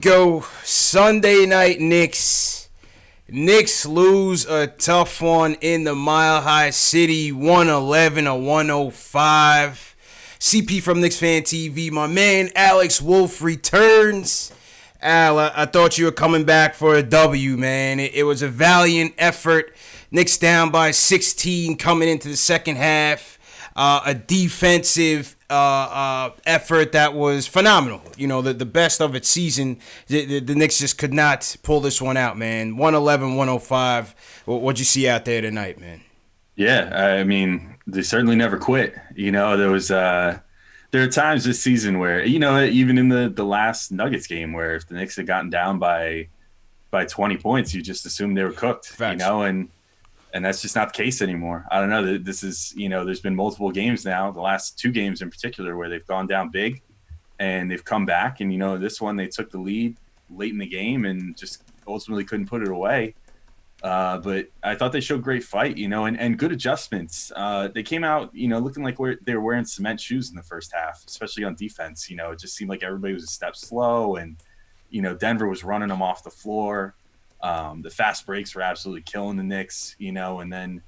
Go Sunday night Knicks. Knicks lose a tough one in the Mile High City, 111 to 105. CP from KnicksFanTV, my man Alex Wolf returns. Al, I thought you were coming back for a W, man. It was a valiant effort. Knicks down by 16 coming into the second half. A defensive effort that was phenomenal. You know, the best of its season. The Knicks just could not pull this one out, man. 111-105. What'd you see out there tonight, man? Yeah, I mean, they certainly never quit. You know, there are times this season where, you know, even in the last Nuggets game where if the Knicks had gotten down by 20 points, you just assumed they were cooked. Facts. You know, and that's just not the case anymore. I don't know. This is, you know, there's been multiple games now, the last two games in particular, where they've gone down big and they've come back. And, you know, this one they took the lead late in the game and just ultimately couldn't put it away. But I thought they showed great fight, you know, and good adjustments. They came out, you know, looking like they were wearing cement shoes in the first half, especially on defense. You know, it just seemed like everybody was a step slow and, you know, Denver was running them off the floor. The fast breaks were absolutely killing the Knicks, you know, and then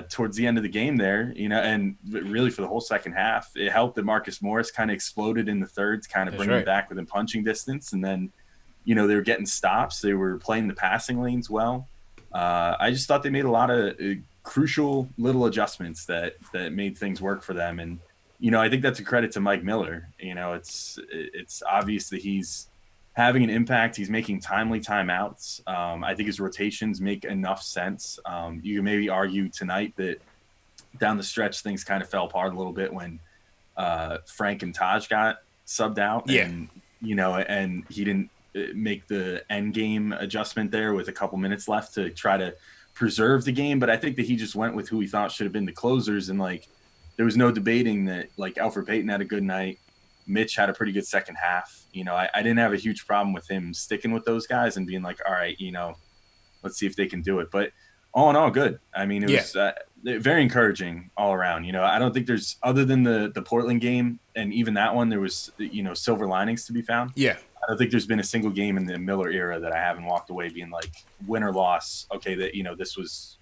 towards the end of the game there, you know, and really for the whole second half, it helped that Marcus Morris kind of exploded in the thirds, kind of bringing it back within punching distance. And then, you know, they were getting stops. They were playing the passing lanes well. I just thought they made a lot of crucial little adjustments that made things work for them. And, you know, I think that's a credit to Mike Miller. You know, it's obvious that he's having an impact. He's making timely timeouts. I think his rotations make enough sense. You can maybe argue tonight that down the stretch things kind of fell apart a little bit when Frank and Taj got subbed out. Yeah. And, you know, and he didn't make the end game adjustment there with a couple minutes left to try to preserve the game. But I think that he just went with who he thought should have been the closers. And, like, there was no debating that, like, Elfrid Payton had a good night. Mitch had a pretty good second half. You know, I didn't have a huge problem with him sticking with those guys and being like, all right, you know, let's see if they can do it. But all in all, good. I mean, it was very encouraging all around. You know, I don't think there's, other than the Portland game, and even that one, there was, you know, silver linings to be found. Yeah. I don't think there's been a single game in the Miller era that I haven't walked away being like, win or loss, okay, that, you know, this was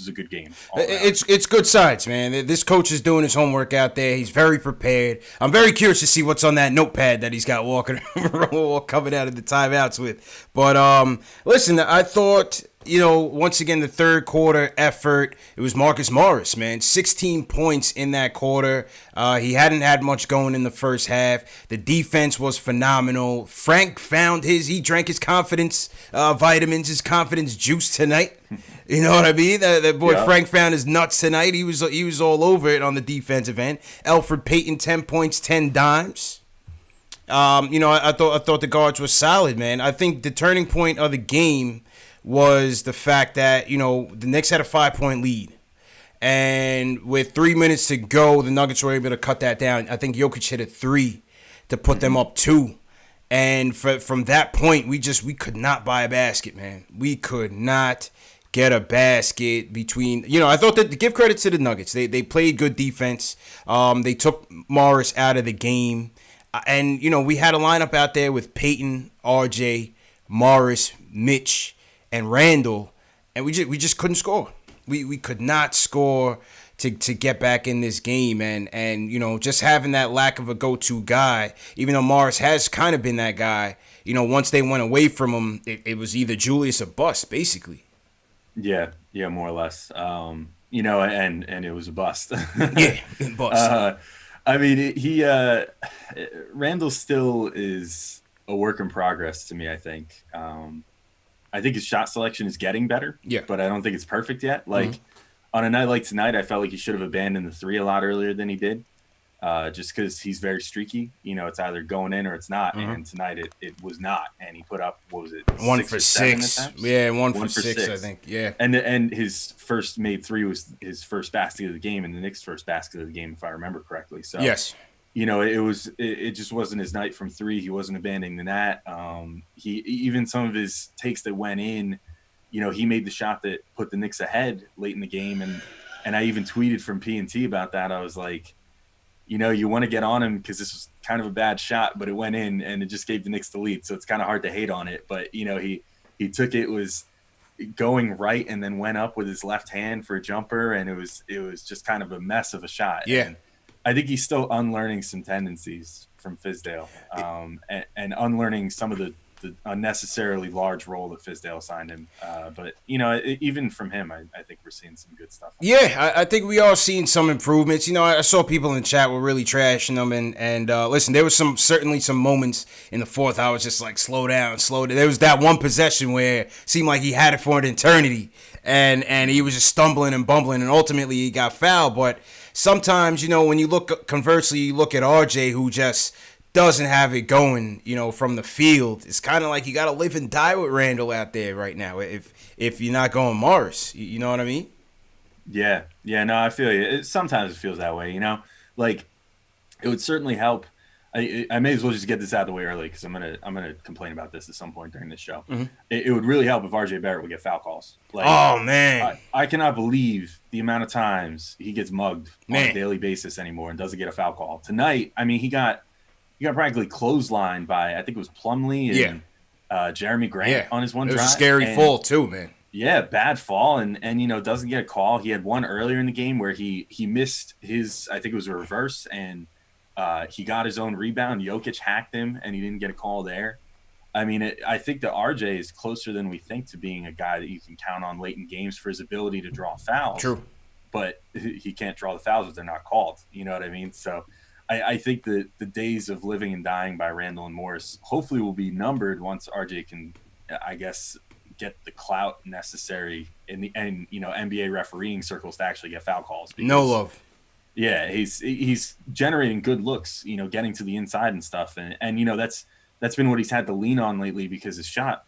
a good game. It's good signs, man. This coach is doing his homework out there. He's very prepared. I'm very curious to see what's on that notepad that he's got walking coming out of the timeouts with. But listen, I thought, you know, once again, the third quarter effort, it was Marcus Morris, man. 16 points in that quarter. He hadn't had much going in the first half. The defense was phenomenal. Frank he drank his confidence vitamins, his confidence juice tonight. You know what I mean? That boy Frank found his nuts tonight. He was all over it on the defensive end. Elfrid Payton, 10 points, 10 dimes. You know, I thought the guards were solid, man. I think the turning point of the game was the fact that, you know, the Knicks had a 5-point lead. And with 3 minutes to go, the Nuggets were able to cut that down. I think Jokic hit a 3 to put them up 2. And from that point, we could not buy a basket, man. We could not get a basket between, you know, I thought that, to give credit to the Nuggets, they played good defense. They took Morris out of the game. And, you know, we had a lineup out there with Peyton, RJ, Morris, Mitch, and Randall, and we just couldn't score. We could not score to get back in this game, and you know, just having that lack of a go-to guy, even though Morris has kind of been that guy, you know, once they went away from him, it was either Julius or bust, basically. Yeah, more or less. You know, and it was a bust. Yeah, bust. I mean, Randall still is a work in progress to me, I think. I think his shot selection is getting better, but I don't think it's perfect yet. Like, on a night like tonight, I felt like he should have abandoned the 3 a lot earlier than he did, just because he's very streaky. You know, it's either going in or it's not, and tonight it was not. And he put up, what was it, 1 for 6? Yeah, 1 for 6, I think. Yeah. And his first made 3 was his first basket of the game, and the Knicks' first basket of the game, if I remember correctly. So yes. You know, it just wasn't his night from 3. He wasn't abandoning the net. He even some of his takes that went in, you know, he made the shot that put the Knicks ahead late in the game, and I even tweeted from P&T about that. I was like, you want to get on him because this was kind of a bad shot, but it went in and it just gave the Knicks the lead. So it's kind of hard to hate on it. But, he took it, was going right and then went up with his left hand for a jumper. And it was just kind of a mess of a shot. Yeah. And I think he's still unlearning some tendencies from Fizdale and unlearning some of the unnecessarily large role that Fizdale assigned him. But, even from him, I think we're seeing some good stuff. Yeah, I think we are seeing some improvements. I saw people in the chat were really trashing him. And listen, there was certainly some moments in the fourth I was just like, slow down. There was that one possession where it seemed like he had it for an eternity. And he was just stumbling and bumbling. And ultimately, he got fouled. But sometimes, when you conversely, you look at RJ, who just doesn't have it going, from the field. It's kind of like you got to live and die with Randall out there right now if you're not going Morris. You know what I mean? Yeah, no, I feel you. Sometimes it feels that way, Like, it would certainly help. I may as well just get this out of the way early because I'm gonna complain about this at some point during this show. Mm-hmm. It would really help if RJ Barrett would get foul calls. Like, oh, man. I cannot believe the amount of times he gets mugged on a daily basis anymore and doesn't get a foul call. Tonight, he got practically clotheslined by, I think it was Plumlee and Jeremy Grant on his one drive. It was a scary fall too, man. Yeah, bad fall, and doesn't get a call. He had one earlier in the game where he missed his, I think it was a reverse, and he got his own rebound. Jokic hacked him, and he didn't get a call there. I think that RJ is closer than we think to being a guy that you can count on late in games for his ability to draw fouls. True. But he can't draw the fouls if they're not called. You know what I mean? So I think that the days of living and dying by Randall and Morris hopefully will be numbered once RJ can, I guess, get the clout necessary in the NBA refereeing circles to actually get foul calls. Because, no love. Yeah, he's generating good looks, getting to the inside and stuff, and that's been what he's had to lean on lately because his shot,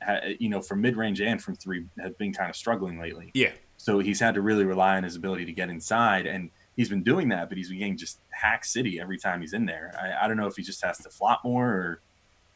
from mid range and from three, has been kind of struggling lately. Yeah. So he's had to really rely on his ability to get inside, and he's been doing that, but he's been getting just hack city every time he's in there. I don't know if he just has to flop more or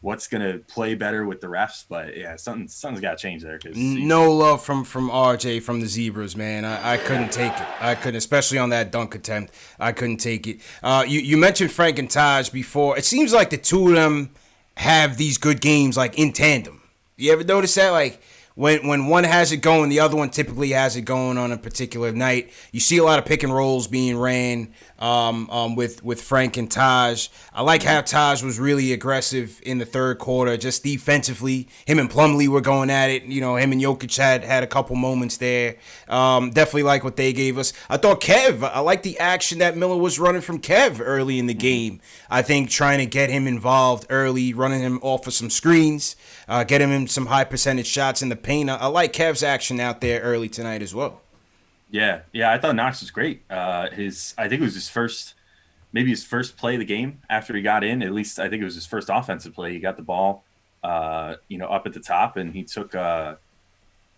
what's going to play better with the refs, but yeah, something's got to change there. No love from RJ from the Zebras, man. I couldn't take it. I couldn't, especially on that dunk attempt. I couldn't take it. You mentioned Frank and Taj before. It seems like the two of them have these good games like in tandem. You ever notice that? Like when one has it going, the other one typically has it going on a particular night. You see a lot of pick and rolls being ran with Frank and Taj. I like how Taj was really aggressive in the third quarter, just defensively. Him and Plumlee were going at it. Him and Jokic had a couple moments there. Definitely like what they gave us. I thought I like the action that Miller was running from Kev early in the game. I think trying to get him involved early, running him off of some screens, get him in some high percentage shots in the paint. I like Kev's action out there early tonight as well. Yeah, I thought Knox was great. I think it was his first play of the game after he got in. At least I think it was his first offensive play. He got the ball, up at the top, and he took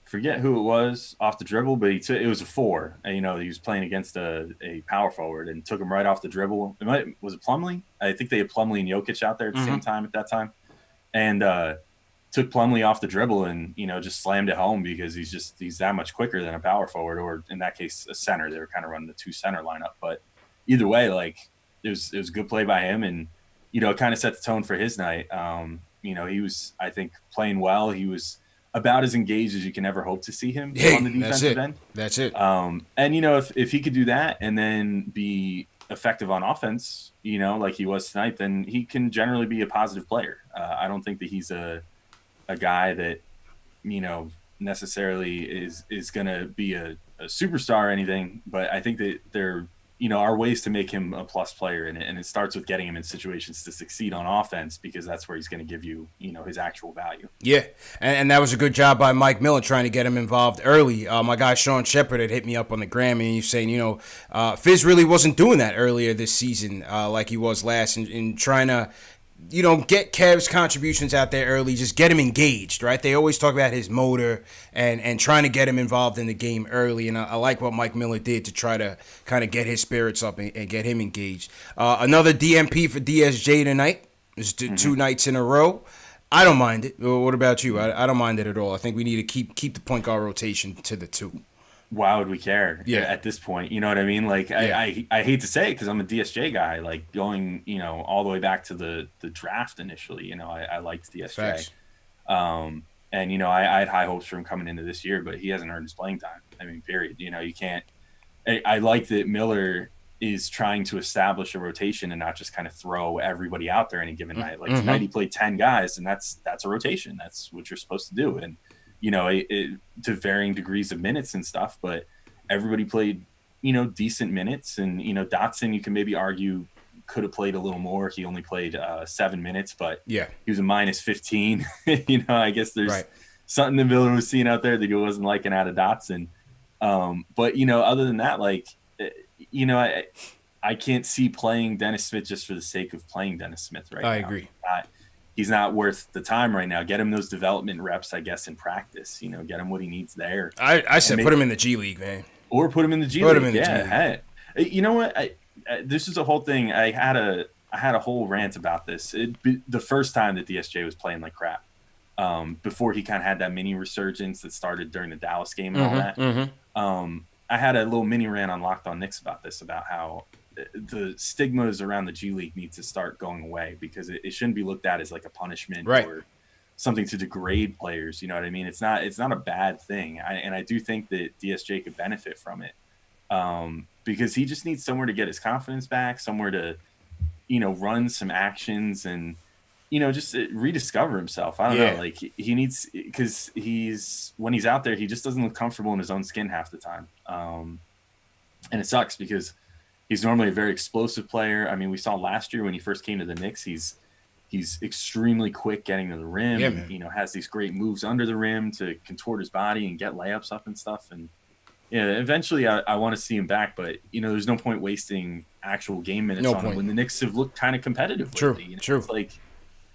forget who it was off the dribble, but it was a 4. And, he was playing against a power forward and took him right off the dribble. Was it Plumlee? I think they had Plumlee and Jokic out there at the same time at that time, and took Plumlee off the dribble and, just slammed it home because he's that much quicker than a power forward, or in that case, a center. They were kind of running the 2 center lineup. But either way, like it was a good play by him, and, it kind of set the tone for his night. He was, I think, playing well. He was about as engaged as you can ever hope to see him on the defensive end. That's it. And, if he could do that and then be effective on offense, like he was tonight, then he can generally be a positive player. I don't think that he's a guy that, necessarily is going to be a superstar or anything, but I think that there, are ways to make him a plus player in it. And it starts with getting him in situations to succeed on offense, because that's where he's going to give you, his actual value. Yeah. And that was a good job by Mike Miller trying to get him involved early. My guy, Sean Shepard, had hit me up on the gram, and he's saying, Fizz really wasn't doing that earlier this season, like he was last, and trying to, get Kev's contributions out there early, just get him engaged, right? They always talk about his motor and trying to get him involved in the game early, and I like what Mike Miller did to try to kind of get his spirits up and get him engaged. Another DMP for DSJ tonight. It's 2 nights in a row. I don't mind it. What about you? I don't mind it at all. I think we need to keep the point guard rotation to the 2. why would we care Yeah. at this point? You know what I mean? Like, Yeah. I hate to say it because I'm a DSJ guy, like going, all the way back to the draft initially. I liked DSJ. Facts. And, I had high hopes for him coming into this year, but he hasn't earned his playing time. I mean, period. You can't. I like that Miller is trying to establish a rotation and not just kind of throw everybody out there any given night. Like tonight he played 10 guys, and that's a rotation. That's what you're supposed to do. And, to varying degrees of minutes and stuff, but everybody played, decent minutes. And, Dotson, you can maybe argue could have played a little more. He only played 7 minutes, but yeah, he was a minus 15. I guess there's something that Miller was seeing out there that he wasn't liking out of Dotson. But, other than that, like, I can't see playing Dennis Smith just for the sake of playing Dennis Smith right now. I agree. He's not worth the time right now. Get him those development reps, I guess, in practice. Get him what he needs there. I said put him in the G League, man. Or put him in the G League. Put him in the G League. Hey, you know what? This is a whole thing. I had a whole rant about this. The first time that DSJ was playing like crap, before he kind of had that mini resurgence that started during the Dallas game and all that. I had a little mini rant on Locked On Knicks about this, about how the stigmas around the G League need to start going away, because it shouldn't be looked at as like a punishment or something to degrade players. You know what I mean? It's not a bad thing. I do think that DSJ could benefit from it, because he just needs somewhere to get his confidence back, somewhere to, run some actions and, just rediscover himself. I don't know. Like he needs, because when he's out there, he just doesn't look comfortable in his own skin half the time. And it sucks because he's normally a very explosive player. I mean, we saw last year when he first came to the Knicks, he's extremely quick getting to the rim. And, has these great moves under the rim to contort his body and get layups up and stuff. And eventually I want to see him back, but there's no point wasting actual game minutes on him when the Knicks have looked kind of competitive lately. True. It's like,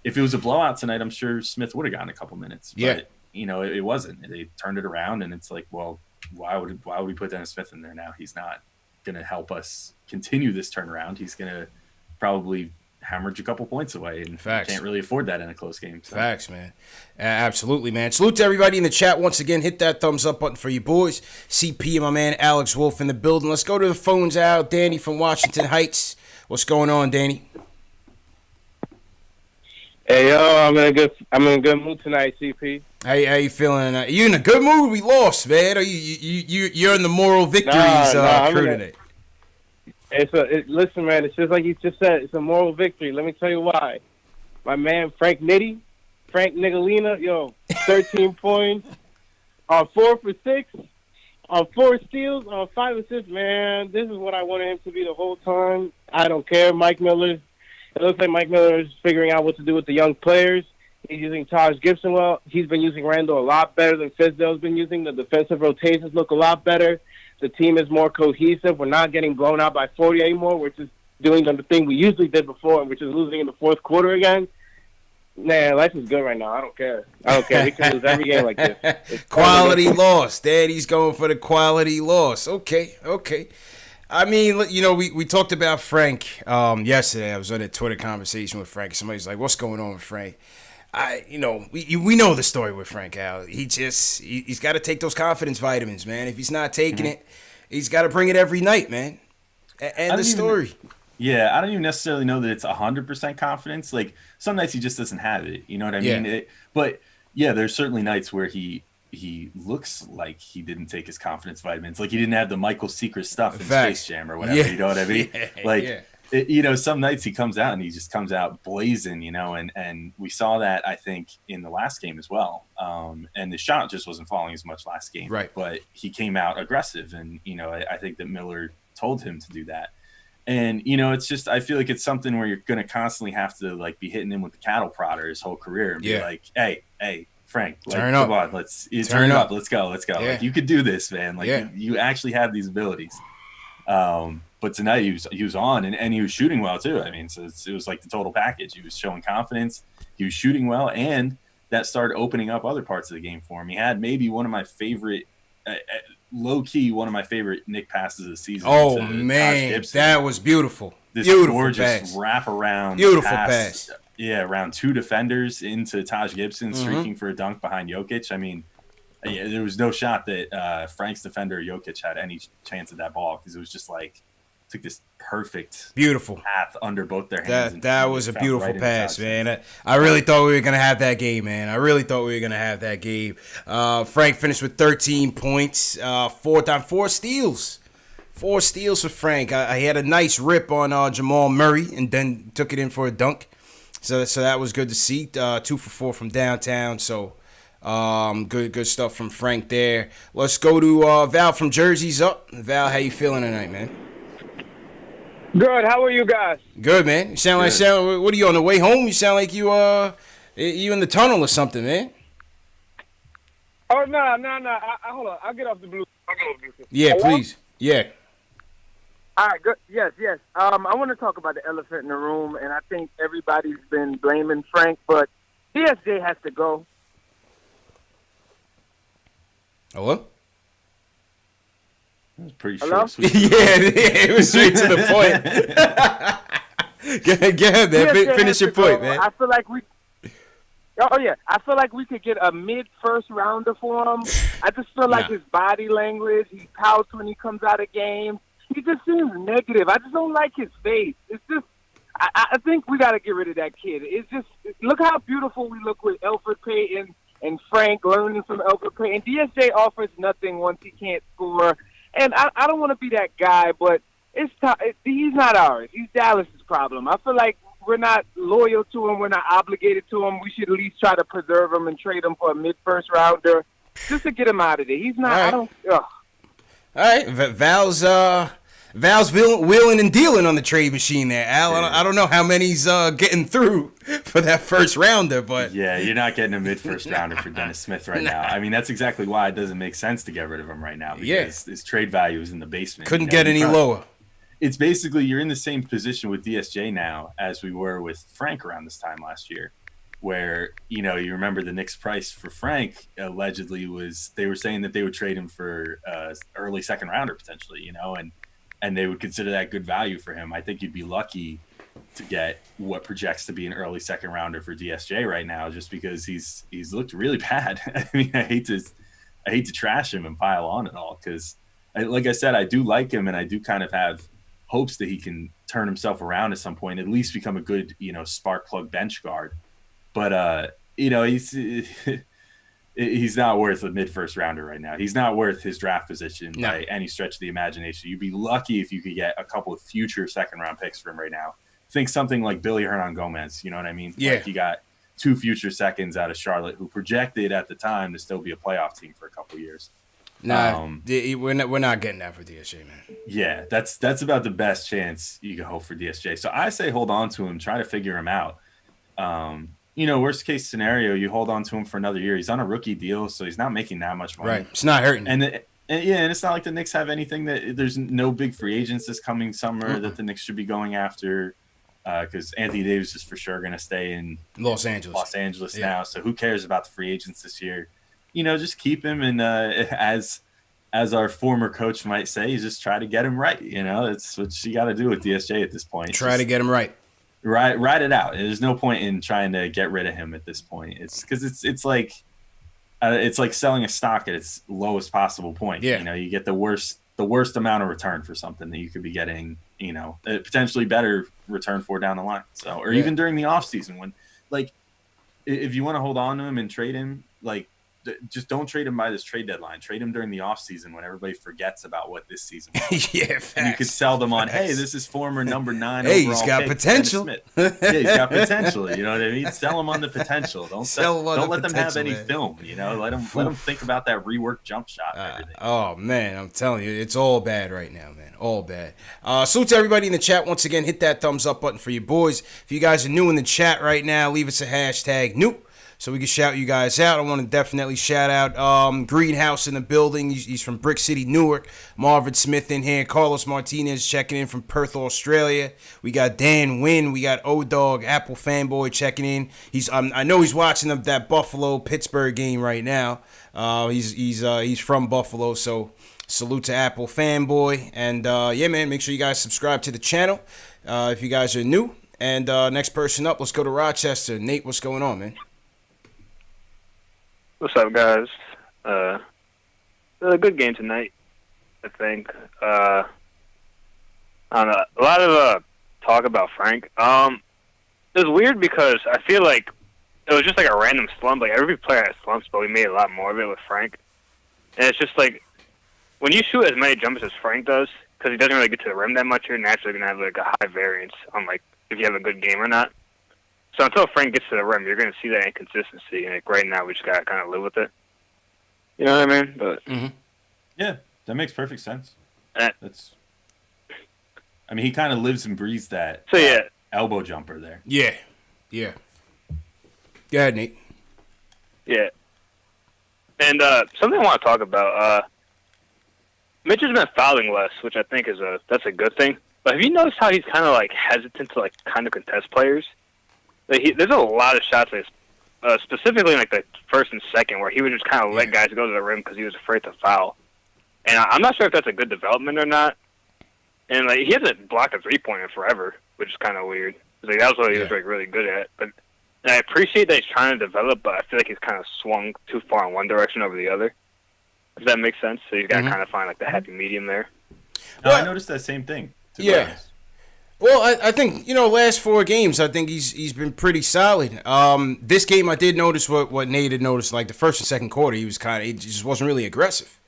if it was a blowout tonight, I'm sure Smith would have gotten a couple minutes. But, it wasn't. They turned it around, and it's like, well, why would we put Dennis Smith in there now? He's not going to help us continue this turnaround. He's going to probably hemorrhage a couple points away, and can't really afford that in a close game. So. Facts, man. Absolutely, man. Salute to everybody in the chat. Once again, hit that thumbs up button for you boys. CP and my man Alex Wolf in the building. Let's go to the phones out. Danny from Washington Heights. What's going on, Danny? Hey, yo, I'm in a good mood tonight, CP. How you feeling? You in a good mood? We lost, man. Are you're in the moral victories crew today? Listen, man. It's just like you just said. It's a moral victory. Let me tell you why. My man Frank Nicolina, 13 points on 4 for 6, on 4 steals, on 5 assists. Man, this is what I wanted him to be the whole time. I don't care, Mike Miller. It looks like Mike Miller is figuring out what to do with the young players. He's using Taj Gibson well. He's been using Randall a lot better than Fizdale's been using. The defensive rotations look a lot better. The team is more cohesive. We're not getting blown out by 40 anymore. We're just doing the thing we usually did before, which is losing in the fourth quarter again. Man, life is good right now. I don't care. We can lose every game like this. Quality loss. Daddy's going for the quality loss. Okay. I mean, we talked about Frank yesterday. I was on a Twitter conversation with Frank. Somebody's like, "What's going on with Frank?" We know the story with Frank, Al. He's got to take those confidence vitamins, man. If he's not taking it, he's got to bring it every night, man. And the story. I don't even necessarily know that it's 100% confidence. Like, some nights he just doesn't have it. You know what I mean? But there's certainly nights where he looks like he didn't take his confidence vitamins. Like, he didn't have the Michael Secret stuff in Space Jam or whatever. You know what I mean? Some nights he comes out and he just comes out blazing, and we saw that, I think, in the last game as well. And the shot just wasn't falling as much last game. Right. But he came out aggressive, and, I think that Miller told him to do that. And, it's just, I feel like it's something where you're going to constantly have to, like, be hitting him with the cattle prodder his whole career and be like, hey, Frank, like, come on, let's turn up. Let's go. Yeah. Like, you could do this, man. Like, you actually have these abilities. But tonight he was on, and he was shooting well too. I mean, so it was like the total package. He was showing confidence. He was shooting well, and that started opening up other parts of the game for him. He had maybe one of my favorite, low-key, one of my favorite Knick passes of the season. Oh, man, that was beautiful. This beautiful gorgeous pass. wrap-around Beautiful pass. Yeah, around 2 defenders into Taj Gibson, streaking for a dunk behind Jokic. I mean, Yeah, there was no shot that Frank's defender Jokic had any chance at that ball because it was just like took this perfect Beautiful path under both their hands. That was a beautiful pass, man. I really thought we were gonna have that game, man. I really thought we were gonna have that game. Frank finished with 13 points, 4 steals. 4 steals for Frank. I had a nice rip on Jamal Murray and then took it in for a dunk. So that was good to see. 2 for 4 from downtown. So good stuff from Frank there. Let's go to Val from Jersey's up. Val, how you feeling tonight, man? Good. How are you guys? Good, man. You sound like what are you on the way home? You sound like you in the tunnel or something, man. Oh no. Hold on. I'll get off the Bluetooth. Yeah, Hello? please. Yeah. All right. Good. Yes. I want to talk about the elephant in the room, and I think everybody's been blaming Frank, but DSJ has to go. Hello? It was pretty Hello? short. Sweet. Yeah, it was straight to the point. Go ahead, man. DSJ Finish has your to point, go. man. I feel like we. Oh yeah, I feel like we could get a mid-first rounder for him. I just feel like his body language, he pouts when he comes out of games. He just seems negative. I just don't like his face. It's just, I think we got to get rid of that kid. It's just, look how beautiful we look with Elfrid Payton and Frank learning from Elfrid Payton. DSJ offers nothing once he can't score. And I don't want to be that guy, but he's not ours. He's Dallas's problem. I feel like we're not loyal to him. We're not obligated to him. We should at least try to preserve him and trade him for a mid-first rounder just to get him out of there. He's not. All right. I don't. Ugh. All right, Val's wheeling and dealing on the trade machine there, Al. Yeah. I don't know how many's getting through for that first rounder, but Yeah, you're not getting a mid-first rounder for Dennis Smith right now. I mean, that's exactly why it doesn't make sense to get rid of him right now because his trade value is in the basement. couldn't get any lower. It's basically you're in the same position with DSJ now as we were with Frank around this time last year, where, you remember the Knicks price for Frank allegedly was, they were saying that they would trade him for early second rounder potentially, and they would consider that good value for him. I think you'd be lucky to get what projects to be an early second rounder for DSJ right now, just because he's looked really bad. I mean, I hate to trash him and pile on it all because, like I said, I do like him and I do kind of have hopes that he can turn himself around at some point, at least become a good, spark plug bench guard. But he's not worth a mid-first rounder right now. He's not worth his draft position by any stretch of the imagination. You'd be lucky if you could get a couple of future second-round picks for him right now. Think something like Billy Hernan-Gomez, you know what I mean? Yeah. Like you got 2 future seconds out of Charlotte who projected at the time to still be a playoff team for a couple of years. We're not getting that for DSJ, man. Yeah, that's about the best chance you can hope for DSJ. So I say hold on to him, try to figure him out. Worst case scenario, you hold on to him for another year. He's on a rookie deal, so he's not making that much money. Right, it's not hurting. And it's not like the Knicks have anything that there's no big free agents this coming summer that the Knicks should be going after. Because Anthony Davis is for sure going to stay in Los Angeles now. So who cares about the free agents this year? Just keep him. And as our former coach might say, you just try to get him right. That's what you got to do with DSJ at this point. Try to get him right. Ride it out. There's no point in trying to get rid of him at this point. It's because it's like selling a stock at its lowest possible point. Yeah. You get the worst amount of return for something that you could be getting, a potentially better return for down the line. So, or even during the off season when, like, if you want to hold on to him and trade him, like, just don't trade him by this trade deadline. Trade him during the off season when everybody forgets about what this season was. And you could sell them on, hey, this is former number 9 overall he's got pick, potential. yeah, he's got potential. You know what I mean? Sell them on the potential. Don't let them have any film. Let them think about that rework jump shot and everything. Oh man, I'm telling you, it's all bad right now, man. All bad. Salute to everybody in the chat. Once again, hit that thumbs up button for you boys. If you guys are new in the chat right now, leave us a hashtag new, so we can shout you guys out. I want to definitely shout out Greenhouse in the building. He's from Brick City, Newark. Marvin Smith in here. Carlos Martinez checking in from Perth, Australia. We got Dan Wynn. We got O-Dog, Apple Fanboy checking in. I know he's watching that Buffalo-Pittsburgh game right now. He's from Buffalo, so salute to Apple Fanboy. And yeah, man, make sure you guys subscribe to the channel if you guys are new. And next person up, let's go to Rochester. Nate, what's going on, man? What's up, guys? It was a good game tonight, I think. I don't know. A lot of talk about Frank. It was weird because I feel like it was just like a random slump. Like every player has slumps, but we made a lot more of it with Frank. And it's just like when you shoot as many jumpers as Frank does, because he doesn't really get to the rim that much, you're naturally gonna have like a high variance on like if you have a good game or not. So until Frank gets to the rim, you're gonna see that inconsistency. And like right now, we just gotta kind of live with it. You know what I mean? But yeah, that makes perfect sense. That's. I mean, he kind of lives and breathes that. So yeah. Elbow jumper there. Yeah. Go ahead, Nate. Yeah. And something I want to talk about. Mitch has been fouling less, which I think that's a good thing. But have you noticed how he's kind of like hesitant to like kind of contest players? Like there's a lot of shots, specifically in like the first and second, where he would just kind of let guys go to the rim because he was afraid to foul. And I'm not sure if that's a good development or not. And like he hasn't blocked a 3-pointer forever, which is kind of weird. Like that was what he was like really good at. But and I appreciate that he's trying to develop, but I feel like he's kind of swung too far in one direction over the other. If that makes sense. So he's got to kind of find like the happy medium there. I noticed that same thing. Well, I think last 4 games, I think he's been pretty solid. This game, I did notice what Nate had noticed. Like the first and second quarter, he just wasn't really aggressive.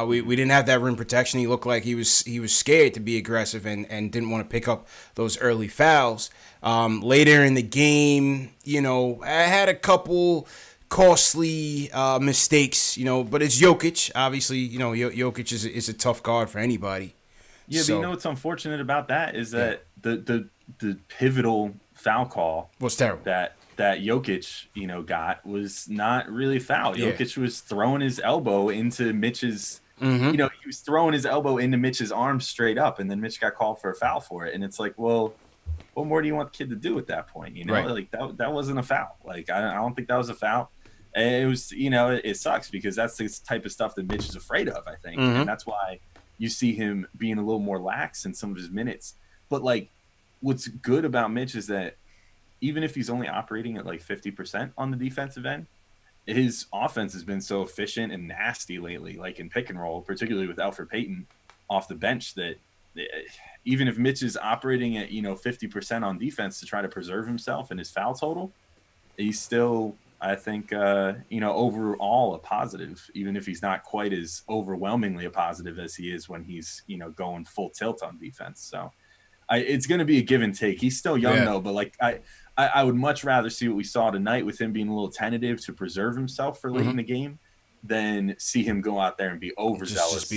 We didn't have that rim protection. He looked like he was scared to be aggressive and didn't want to pick up those early fouls. Later in the game, I had a couple costly mistakes, but it's Jokic. Obviously, Jokic is a tough guard for anybody. Yeah, but what's unfortunate about that is that the pivotal foul call was terrible. That Jokic, got was not really foul. Jokic was throwing his elbow into Mitch's, he was throwing his elbow into Mitch's arm straight up, and then Mitch got called for a foul for it. And it's like, well, what more do you want the kid to do at that point? Right. Like that wasn't a foul. Like I don't think that was a foul. And it was, it sucks because that's the type of stuff that Mitch is afraid of, I think, and that's why you see him being a little more lax in some of his minutes. But like, what's good about Mitch is that even if he's only operating at like 50% on the defensive end, his offense has been so efficient and nasty lately, like in pick and roll, particularly with Elfrid Payton off the bench, that even if Mitch is operating at 50% on defense to try to preserve himself and his foul total, he's still, I think, overall a positive, even if he's not quite as overwhelmingly a positive as he is when he's, going full tilt on defense. So it's going to be a give and take. He's still young though, but like I would much rather see what we saw tonight with him being a little tentative to preserve himself for late in the game than see him go out there and be overzealous.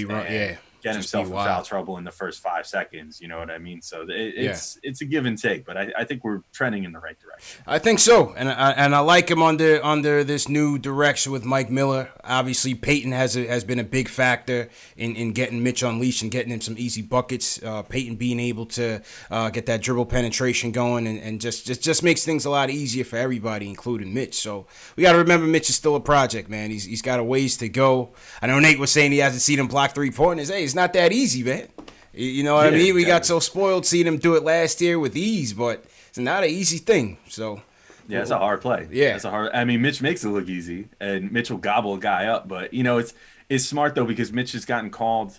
Get himself in foul trouble in the first 5 seconds. You know what I mean? So it's a give and take, but I think we're trending in the right direction. I think so, and I like him under this new direction with Mike Miller. Obviously, Peyton has been a big factor in getting Mitch unleashed and getting him some easy buckets. Peyton being able to get that dribble penetration going and just makes things a lot easier for everybody, including Mitch. So we got to remember Mitch is still a project, man. He's got a ways to go. I know Nate was saying he hasn't seen him block 3-pointers. Hey, it's not that easy, man. You know what I mean? We got so spoiled seeing him do it last year with ease, but it's not an easy thing. So yeah, it's a hard play. Yeah, it's a hard. I mean, Mitch makes it look easy, and Mitch will gobble a guy up. But it's smart though because Mitch has gotten called.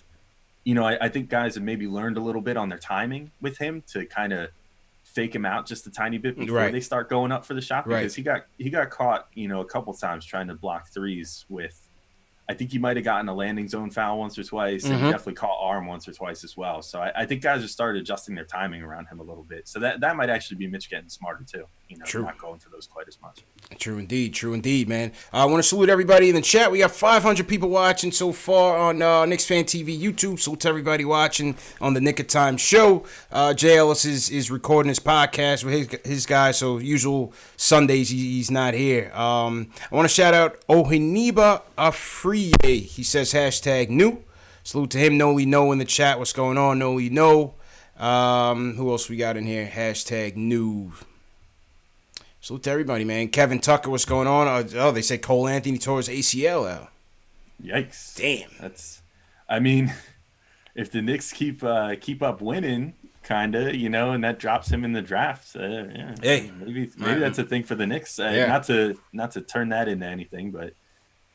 I think guys have maybe learned a little bit on their timing with him to kind of fake him out just a tiny bit before they start going up for the shot because he got caught a couple times trying to block threes with. I think he might have gotten a landing zone foul once or twice, and he definitely caught arm once or twice as well. So I think guys have started adjusting their timing around him a little bit. So that might actually be Mitch getting smarter too. True. Not going for those quite as much. True indeed, man. I want to salute everybody in the chat. We got 500 people watching so far on KnicksFanTV YouTube. Salute to everybody watching on the Nick of Time show. Jay Ellis is recording his podcast with his guys, so usual Sundays he's not here. I want to shout out Ohiniba Afriye. He says #new. Salute to him. Noli No in the chat. What's going on? Noli No. Who else we got in here? #new. Salute to everybody, man. Kevin Tucker, what's going on? They say Cole Anthony tore his ACL out. Yikes. Damn. If the Knicks keep up winning, kind of, and that drops him in the draft. Hey, maybe that's a thing for the Knicks. Not to turn that into anything, but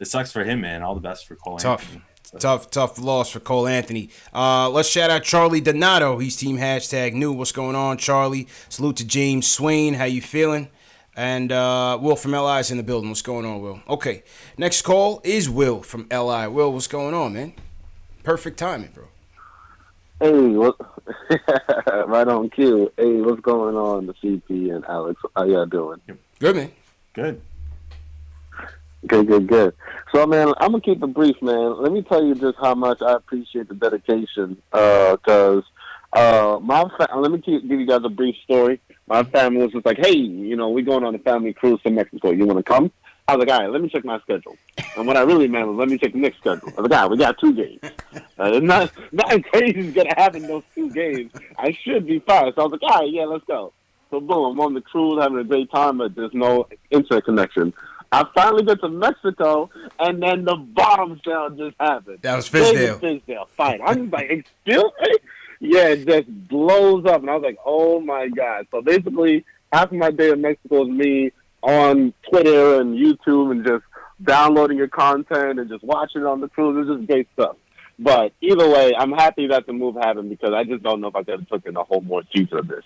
it sucks for him, man. All the best for Cole Tough. Anthony. Tough loss for Cole Anthony. Let's shout out Charlie Donato. He's team #new. What's going on, Charlie? Salute to James Swain. How you feeling? And Will from LI is in the building. What's going on, Will? Okay. Next call is Will from LI. Will, what's going on, man? Perfect timing, bro. Hey, what? Right on cue. Hey, what's going on, the CP and Alex? How y'all doing? Good, man. Good. Good. So, man, I'm gonna keep it brief, man. Let me tell you just how much I appreciate the dedication. Because let me give you guys a brief story. My family was just like, "Hey, we going on a family cruise to Mexico. You want to come?" I was like, "All right, let me check my schedule." And what I really meant was, let me check the Knicks schedule. I was like, "All right, we got 2 games. Nothing crazy is gonna happen in those 2 games. I should be fine." So I was like, "All right, yeah, let's go." So boom, I'm on the cruise having a great time, but there's no internet connection. I finally get to Mexico, and then the bombshell just happened. That was Fizdale. Fizdale fight. I'm like, excuse me? Yeah, it just blows up. And I was like, oh, my God. So basically, half of my day in Mexico is me on Twitter and YouTube and just downloading your content and just watching it on the cruise. It's just great stuff. But either way, I'm happy that the move happened because I just don't know if I could have taken a whole more season of this.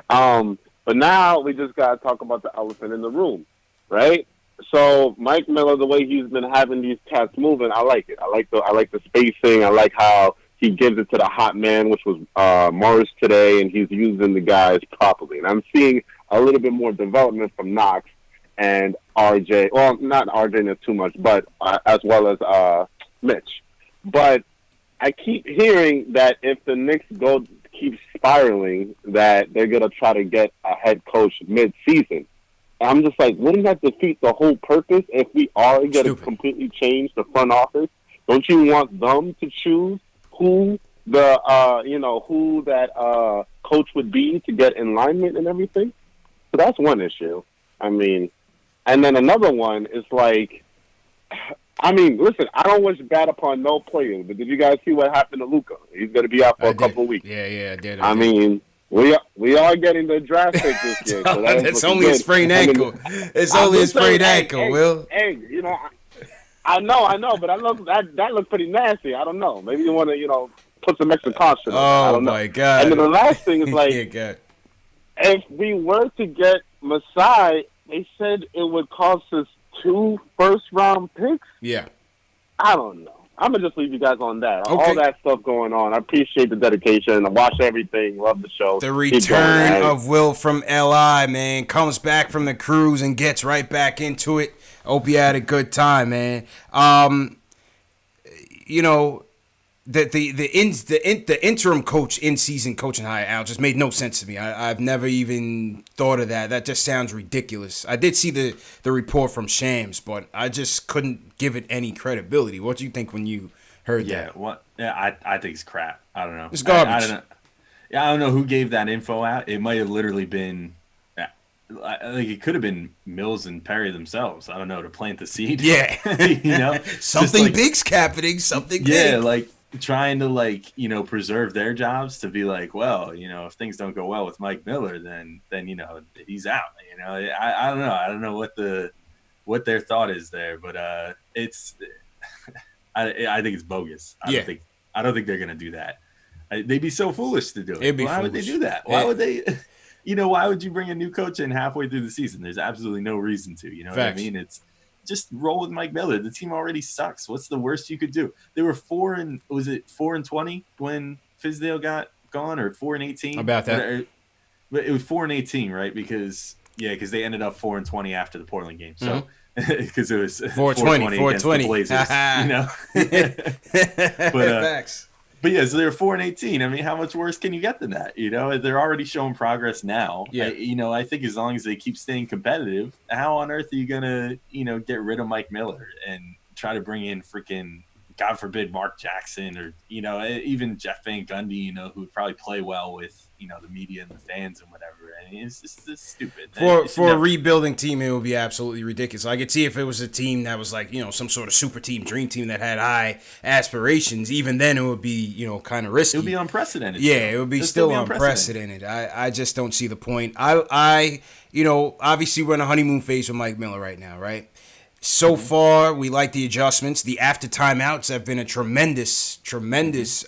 But now we just got to talk about the elephant in the room, right? So Mike Miller, the way he's been having these cats moving, I like it. I like the spacing. I like how he gives it to the hot man, which was Morris today, and he's using the guys properly. And I'm seeing a little bit more development from Knox and RJ. Well, not RJ not too much, but as well as Mitch. But I keep hearing that if the Knicks keep spiraling, that they're gonna try to get a head coach mid-season. I'm just like, wouldn't that defeat the whole purpose if we are going to completely change the front office? Don't you want them to choose who who that coach would be to get alignment and everything? So that's one issue. I mean, and then another one is like, I mean, listen, I don't wish bad upon no player, but did you guys see what happened to Luka? He's going to be out for a couple of weeks. Yeah, I did. I mean, we are getting the draft pick this year. So it's only a sprained ankle. It's only a sprained ankle, Will. Hey, I know, but that looks pretty nasty. I don't know. Maybe you want to, put some extra caution on it. I don't know. My God. And then the last thing is like, if we were to get Masai, they said it would cost us 2 first-round picks. Yeah. I don't know. I'm going to just leave you guys on that. Okay. All that stuff going on. I appreciate the dedication. I watch everything. Love the show. The return of Will from LI, man. Comes back from the cruise and gets right back into it. Hope you had a good time, man. The interim coach in-season coaching hire, Al, just made no sense to me. I've never even thought of that. That just sounds ridiculous. I did see the report from Shams, but I just couldn't give it any credibility. What do you think when you heard that? I think it's crap. I don't know. It's garbage. I don't know. Yeah, I don't know who gave that info out. It might have literally been, like, it could have been Mills and Perry themselves. I don't know, to plant the seed. Yeah. Something big's happening. Something big. Yeah, like, trying to preserve their jobs to be like, well, if things don't go well with Mike Miller, then he's out. I don't know. I don't know what their thought is there, but it's I think it's bogus. I don't think they're gonna do that. They'd be so foolish to do it. Why would they do that? Why would they? Why would you bring a new coach in halfway through the season? There's absolutely no reason to. You know what I mean? It's just roll with Mike Miller. The team already sucks. What's the worst you could do? They were 4-20 when Fizdale got gone, or 4-18? About that. But it was 4-18, right? Because they ended up 4-20 after the Portland game. So because it was 4-20 against the Blazers. But yeah, so they're 4-18. I mean, how much worse can you get than that? They're already showing progress now. Yeah. I think as long as they keep staying competitive, how on earth are you gonna, get rid of Mike Miller and try to bring in freaking, God forbid, Mark Jackson or even Jeff Van Gundy, who would probably play well with the media and the fans and whatever. I mean, it's stupid. For a rebuilding team, it would be absolutely ridiculous. I could see if it was a team that was like, some sort of super team, dream team that had high aspirations. Even then, it would be, kind of risky. It would be unprecedented. Yeah, it would be still unprecedented. I just don't see the point. Obviously we're in a honeymoon phase with Mike Miller right now, right? So far, we like the adjustments. The after timeouts have been a tremendous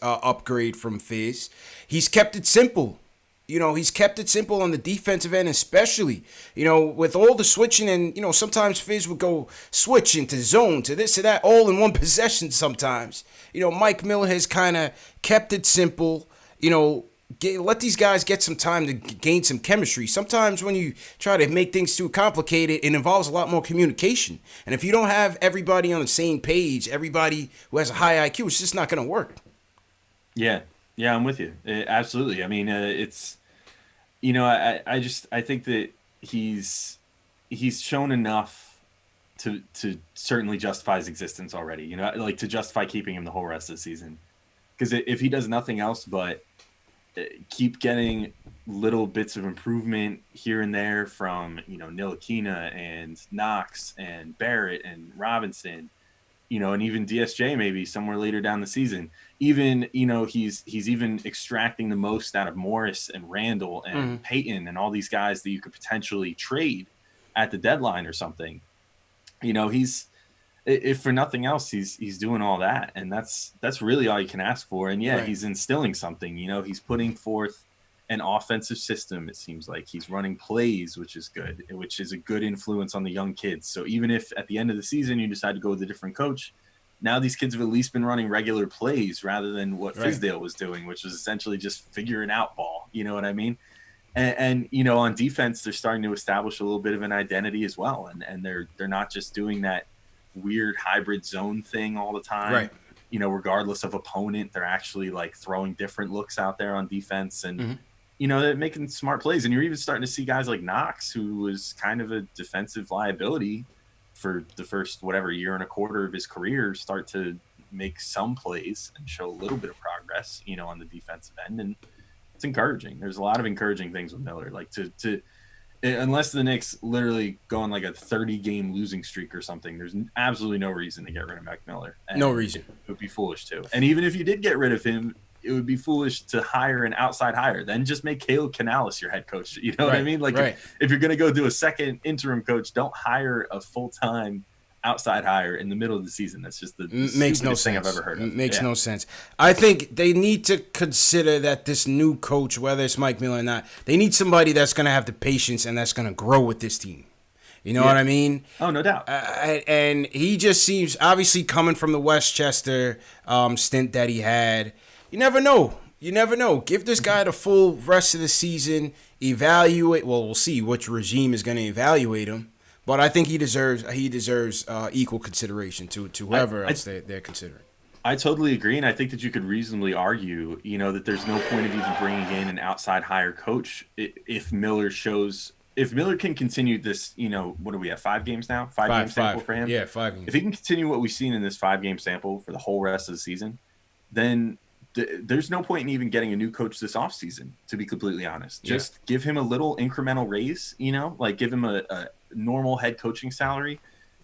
upgrade from Fizz. He's kept it simple. He's kept it simple on the defensive end, especially, with all the switching and, sometimes Fizz would go switch into zone to this to that all in one possession sometimes. Mike Miller has kind of kept it simple, let these guys get some time to gain some chemistry. Sometimes when you try to make things too complicated, it involves a lot more communication. And if you don't have everybody on the same page, everybody who has a high IQ, it's just not going to work. Yeah, I'm with you. Absolutely. I mean, it's, I think that he's shown enough to certainly justify his existence already, like to justify keeping him the whole rest of the season. Because if he does nothing else but keep getting little bits of improvement here and there from, Ntilikina and Knox and Barrett and Robinson, and even DSJ maybe somewhere later down the season. Even, he's even extracting the most out of Morris and Randall and Peyton and all these guys that you could potentially trade at the deadline or something. He's, if for nothing else, he's doing all that, and that's really all you can ask for. And right. He's instilling something. He's putting forth an offensive system. It seems like he's running plays, which is good, which is a good influence on the young kids. So even if at the end of the season you decide to go with a different coach, now these kids have at least been running regular plays rather than what right. Fizdale was doing, which was essentially just figuring out ball. You know what I mean? And on defense, they're starting to establish a little bit of an identity as well, and they're not just doing that weird hybrid zone thing all the time, right? Regardless of opponent, they're actually like throwing different looks out there on defense, and they're making smart plays. And you're even starting to see guys like Knox, who was kind of a defensive liability for the first year and a quarter of his career, start to make some plays and show a little bit of progress, on the defensive end. And it's encouraging. There's a lot of encouraging things with Miller, like to unless the Knicks literally go on like a 30-game losing streak or something, there's absolutely no reason to get rid of Mac Miller. And no reason. It would be foolish to. And even if you did get rid of him, it would be foolish to hire an outside hire. Then just make Caleb Canales your head coach. You know what I mean? Like if you're going to go do a second interim coach, don't hire a full-time outside hire in the middle of the season. That's just the makes no thing sense. I've ever heard of. Makes no sense. I think they need to consider that this new coach, whether it's Mike Miller or not, they need somebody that's going to have the patience and that's going to grow with this team. You know what I mean? Oh, no doubt. And he just seems, obviously coming from the Westchester stint that he had, you never know. Give this guy the full rest of the season, evaluate. Well, we'll see which regime is going to evaluate him. But I think he deserves equal consideration to whoever else they're considering. I totally agree, and I think that you could reasonably argue, that there's no point of even bringing in an outside hire coach if Miller can continue this. What do we have? 5 games now? 5-game sample for him. Yeah, 5 games. If he can continue what we've seen in this 5-game sample for the whole rest of the season, then there's no point in even getting a new coach this offseason, to be completely honest. Just give him a little incremental raise, like give him a normal head coaching salary,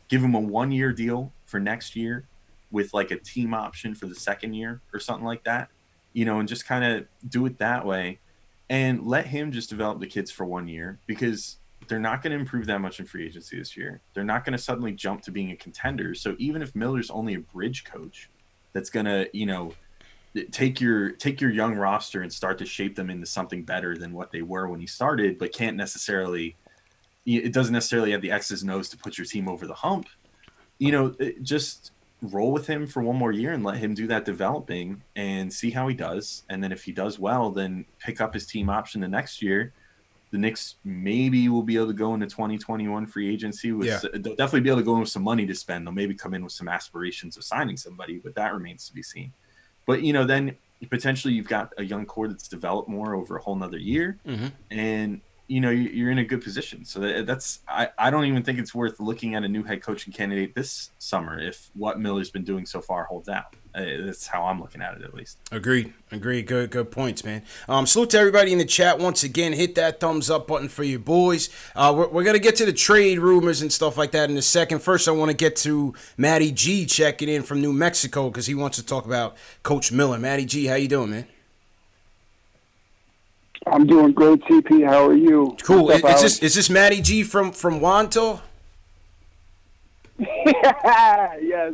give him a 1-year deal for next year with like a team option for the second year or something like that, and just kind of do it that way and let him just develop the kids for 1 year, because they're not going to improve that much in free agency this year. They're not going to suddenly jump to being a contender. So even if Miller's only a bridge coach that's going to, take your young roster and start to shape them into something better than what they were when he started, but it doesn't necessarily have the X's and O's to put your team over the hump. Just roll with him for 1 more year and let him do that developing and see how he does. And then if he does well, then pick up his team option the next year. The Knicks maybe will be able to go into 2021 free agency. They'll definitely be able to go in with some money to spend. They'll maybe come in with some aspirations of signing somebody, but that remains to be seen. But, then potentially you've got a young core that's developed more over a whole nother year. And, you're in a good position. So that's I don't even think it's worth looking at a new head coaching candidate this summer if what Miller's been doing so far holds out. That's how I'm looking at it, at least. Agreed. Good points, man. Salute to everybody in the chat. Once again, hit that thumbs up button for your boys. We're going to get to the trade rumors and stuff like that in a second. First, I want to get to Matty G checking in from New Mexico because he wants to talk about Coach Miller. Matty G, how you doing, man? I'm doing great, TP. How are you? Cool. Is this Matty G from Wanto? Yes.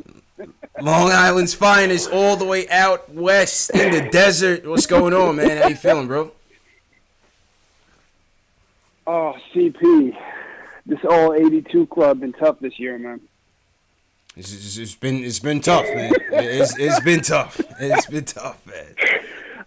Long Island's finest, all the way out west in the desert. What's going on, man? How you feeling, bro? Oh, CP. This all 82 club been tough this year, man. It's been tough, man. It's been tough. It's been tough, man.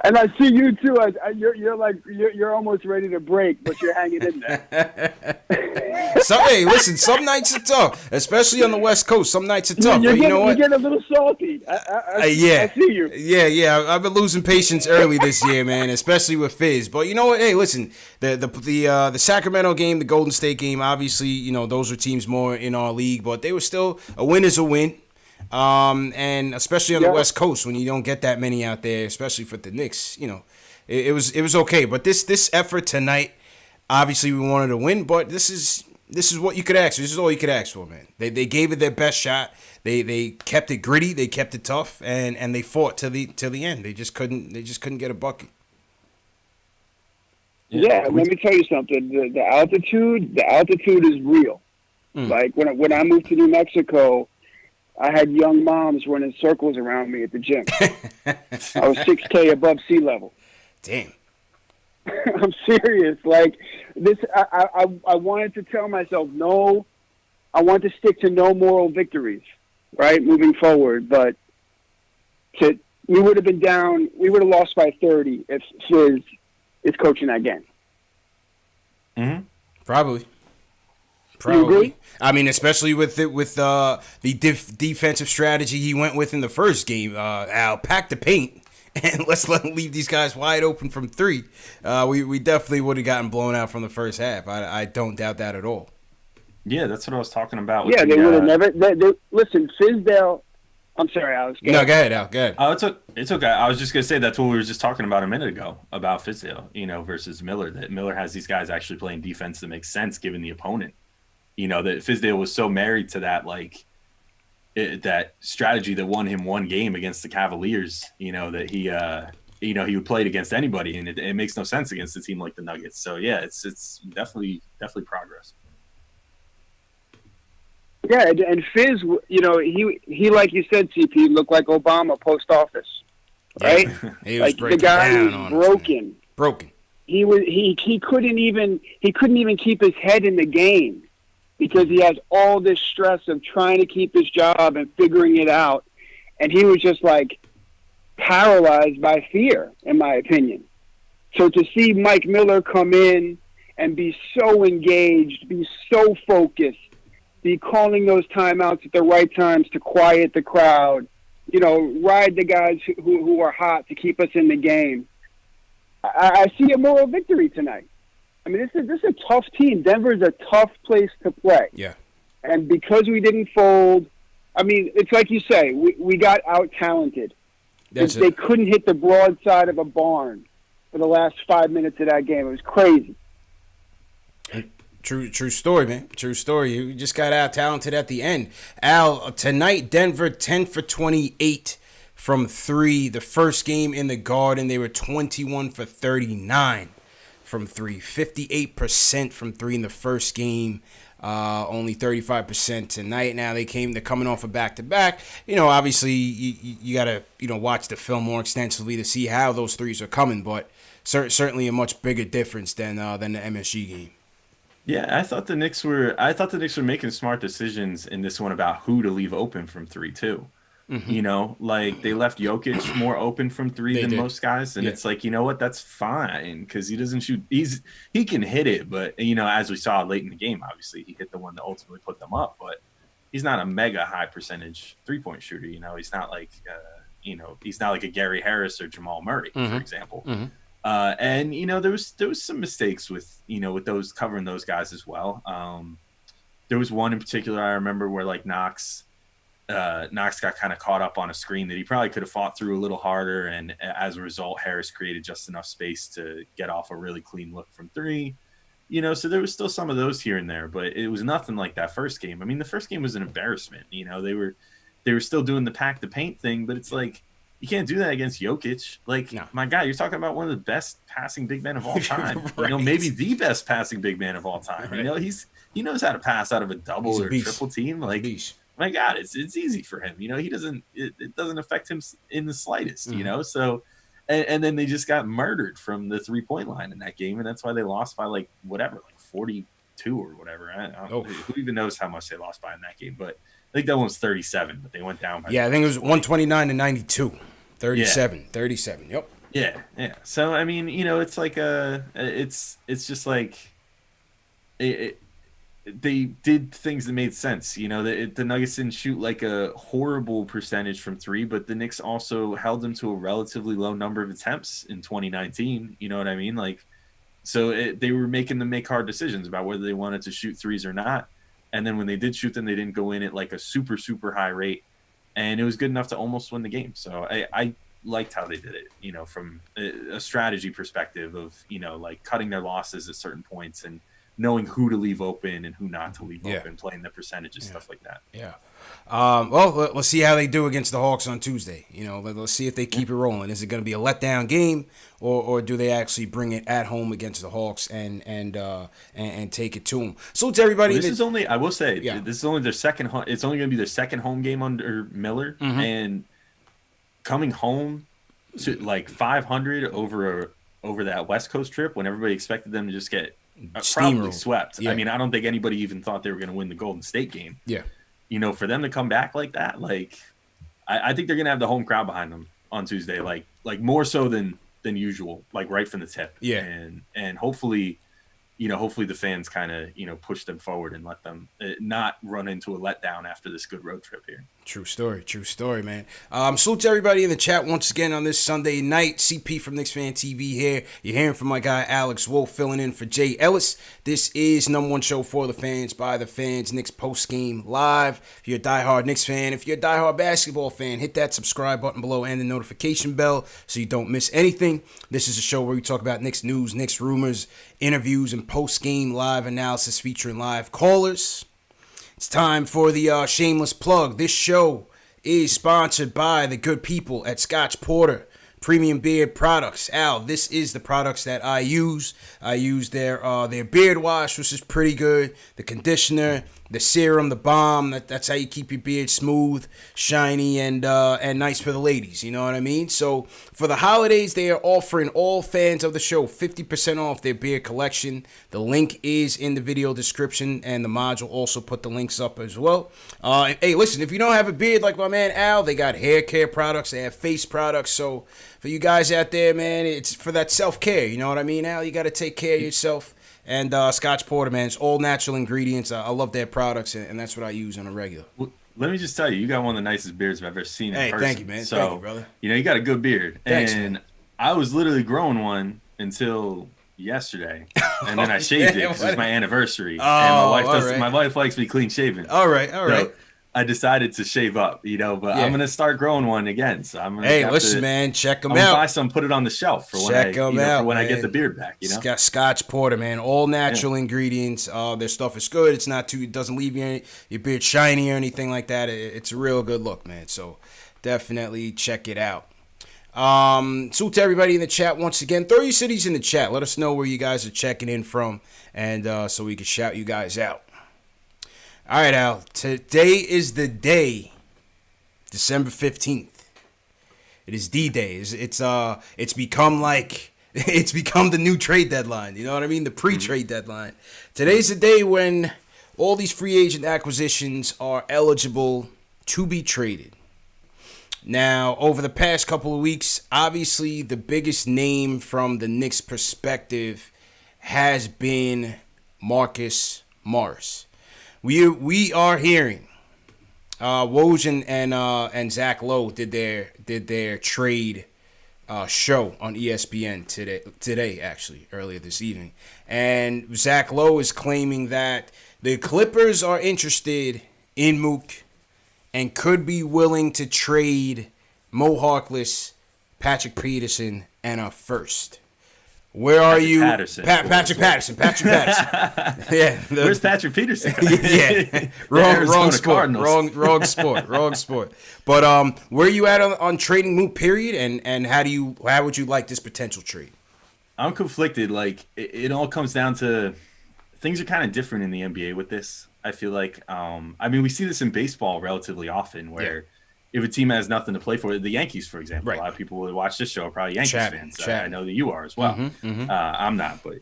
And I see you too. You're almost ready to break, but you're hanging in there. Hey, listen. Some nights are tough, especially on the West Coast. Some nights are tough, but you know what? You're getting a little salty. Yeah, I see you. Yeah. I've been losing patience early this year, man, especially with Fizz. But you know what? Hey, listen. The Sacramento game, the Golden State game. Obviously, you know those are teams more in our league, but they were still a win is a win. And especially on the West Coast when you don't get that many out there, especially for the Knicks, you know, it was okay. But this effort tonight, obviously we wanted to win, but this is what you could ask. This is all you could ask for, man. They gave it their best shot. They kept it gritty. They kept it tough, and they fought till the end. They just couldn't get a bucket. Yeah, let me tell you something. The altitude is real. Like when I moved to New Mexico, I had young moms running circles around me at the gym. I was 6K above sea level. Damn. I'm serious. Like this, I wanted to tell myself no. I want to stick to no moral victories, right, moving forward. But we would have been down. We would have lost by 30 if Fizz is coaching that game. Mm-hmm. Probably. You agree? I mean, especially with the defensive strategy he went with in the first game. Al, pack the paint and let's let him leave these guys wide open from three. We definitely would have gotten blown out from the first half. I don't doubt that at all. Yeah, that's what I was talking about. Yeah, they would have never. Listen, Fizdale. I'm sorry, Alex. No, go ahead, Al. Go ahead. Oh, it's okay. I was just gonna say that's what we were just talking about a minute ago about Fizdale, versus Miller. That Miller has these guys actually playing defense that makes sense given the opponent. That Fizdale was so married to that, that strategy that won him one game against the Cavaliers, that he would play it against anybody, and it makes no sense against a team like the Nuggets. So, yeah, it's definitely progress. Yeah, and Fizz, he like you said, CP, looked like Obama post office, right? He was like the guy was broken. Broken. He couldn't even keep his head in the game. Because he has all this stress of trying to keep his job and figuring it out. And he was just paralyzed by fear, in my opinion. So to see Mike Miller come in and be so engaged, be so focused, be calling those timeouts at the right times to quiet the crowd, ride the guys who are hot to keep us in the game. I see a moral victory tonight. I mean, this is a tough team. Denver's a tough place to play. Yeah. And because we didn't fold, I mean, it's like you say, we got out-talented. They couldn't hit the broadside of a barn for the last 5 minutes of that game. It was crazy. True story, man. True story. You just got out-talented at the end. Al, tonight, Denver 10 for 28 from 3. The first game in the Garden, they were 21 for 39. From 3, 58% from 3 in the first game, only 35% tonight. Now they're coming off a back-to-back. Obviously you got to watch the film more extensively to see how those threes are coming, but certainly a much bigger difference than the MSG game. Yeah, I thought the Knicks were making smart decisions in this one about who to leave open from 3 too. Mm-hmm. They left Jokic more open from 3 than most guys, and it's what, that's fine because he doesn't shoot. He can hit it, but as we saw late in the game, obviously he hit the one that ultimately put them up, but he's not a mega high percentage 3-point shooter. He's not he's not like a Gary Harris or Jamal Murray, for example. Mm-hmm. And there was some mistakes with with those covering those guys as well. There was one in particular I remember where Knox got kind of caught up on a screen that he probably could have fought through a little harder, and as a result, Harris created just enough space to get off a really clean look from 3. So there was still some of those here and there, but it was nothing like that first game. I mean, the first game was an embarrassment. They were still doing the pack the paint thing, but it's you can't do that against Jokic. No. My God, you're talking about one of the best passing big men of all time. Right. Maybe the best passing big man of all time. Right. He knows how to pass out of a double or triple team. my God, it's easy for him. He doesn't. It doesn't affect him in the slightest. So. And then they just got murdered from the 3-point line in that game, and that's why they lost by like 42 or whatever. Who even knows how much they lost by in that game? But I think that one was 37, but they went down by. Yeah, I think it was 129 to 92. 37. Yep. Yeah. So I mean, it's like it's just like they did things that made sense. The Nuggets didn't shoot like a horrible percentage from 3, but the Knicks also held them to a relatively low number of attempts in 2019. You know what I mean? Like, so they were making them make hard decisions about whether they wanted to shoot threes or not. And then when they did shoot them, they didn't go in at like a super, super high rate. And it was good enough to almost win the game. So I liked how they did it, from a strategy perspective of, like cutting their losses at certain points and knowing who to leave open and who not to leave open, playing the percentages, stuff like that. Yeah. Well, let's see how they do against the Hawks on Tuesday. Let's see if they keep it rolling. Is it going to be a letdown game, or do they actually bring it at home against the Hawks and take it to them? So it's everybody. Well, this is only, I will say, this is only their second. It's only going to be their second home game under Miller, and coming home to like 500 over that West Coast trip when everybody expected them to just get probably swept. Yeah. I mean, I don't think anybody even thought they were going to win the Golden State game. Yeah. For them to come back like that, like I think they're going to have the home crowd behind them on Tuesday, like more so than usual, like right from the tip. Yeah. And hopefully, hopefully the fans kind of, push them forward and let them not run into a letdown after this good road trip here. True story, man. Salute to everybody in the chat once again on this Sunday night. CP from KnicksFanTV here. You're hearing from my guy Alex Wolf filling in for Jay Ellis. This is number one show for the fans, by the fans, Knicks post game live. If you're a diehard Knicks fan, if you're a diehard basketball fan, hit that subscribe button below and the notification bell so you don't miss anything. This is a show where we talk about Knicks news, Knicks rumors, interviews, and post game live analysis featuring live callers. It's time for the shameless plug. This show is sponsored by the good people at Scotch Porter Premium Beard Products. Al, this is the products that I use. I use their beard wash, which is pretty good. The conditioner, the serum, the balm. That's how you keep your beard smooth, shiny, and nice for the ladies. You know what I mean? So for the holidays, they are offering all fans of the show 50% off their beard collection. The link is in the video description, and the mod will also put the links up as well. Hey, listen, if you don't have a beard like my man Al, they got hair care products. They have face products. So for you guys out there, man, it's for that self-care. You know what I mean, Al? You got to take care of yourself. And Scotch Porter, man, it's all natural ingredients. I love their products, and that's what I use on a regular. Well, let me just tell you, you got one of the nicest beards I've ever seen in person. Thank you, man. So, thank you, brother. You got a good beard. Thanks, and man. I was literally growing one until yesterday, and then I shaved it because it was my anniversary. And my wife likes me clean shaven. All right. So, I decided to shave up, but I'm gonna start growing one again. So I'm gonna. Hey, listen, man, check them out. I'm gonna buy some, put it on the shelf for when I get the beard back. Scotch Porter, man, all natural ingredients. Their stuff is good. It's not it doesn't leave your beard shiny or anything like that. It's a real good look, man. So definitely check it out. So to everybody in the chat once again, throw your cities in the chat. Let us know where you guys are checking in from, and so we can shout you guys out. All right, Al. Today is the day, December 15th. It is D-Day. It's become the new trade deadline. You know what I mean? The pre-trade deadline. Today's the day when all these free agent acquisitions are eligible to be traded. Now, over the past couple of weeks, obviously the biggest name from the Knicks' perspective has been Marcus Morris. We are hearing Woj and Zach Lowe did their trade show on ESPN today actually earlier this evening, and Zach Lowe is claiming that the Clippers are interested in Mook and could be willing to trade Mo Harkless, Patrick Peterson, and a first. Where are you? Patrick Patterson. Yeah. Where's Patrick Peterson? Yeah. Wrong sport. But where are you at on trading Mook, period? And how would you like this potential trade? I'm conflicted. Like it all comes down to things are kind of different in the NBA with this. I feel like, I mean, we see this in baseball relatively often where if a team has nothing to play for, the Yankees, for example, Right. a lot of people who watch this show are probably Yankees fans. I know that you are as well. Mm-hmm. I'm not, but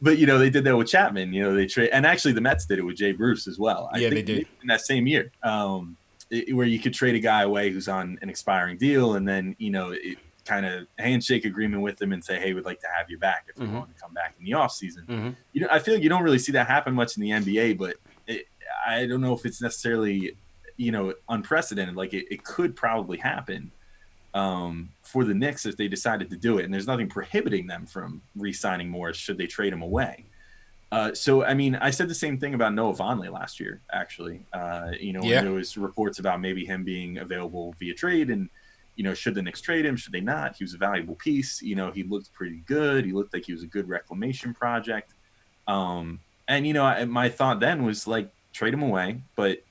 but they did that with Chapman. They trade, and actually the Mets did it with Jay Bruce as well. I think they did in that same year, where you could trade a guy away who's on an expiring deal, and then it kind of handshake agreement with them and say, hey, we'd like to have you back if you want to come back in the off season. I feel like you don't really see that happen much in the NBA, but I don't know if it's necessarily unprecedented. Like it could probably happen for the Knicks if they decided to do it, and there's nothing prohibiting them from re-signing Morris should they trade him away. So I mean, I said the same thing about Noah Vonleh last year, actually. When there was reports about maybe him being available via trade, and should the Knicks trade him? Should they not? He was a valuable piece. He looked pretty good. He looked like he was a good reclamation project. And my thought then was like, trade him away, but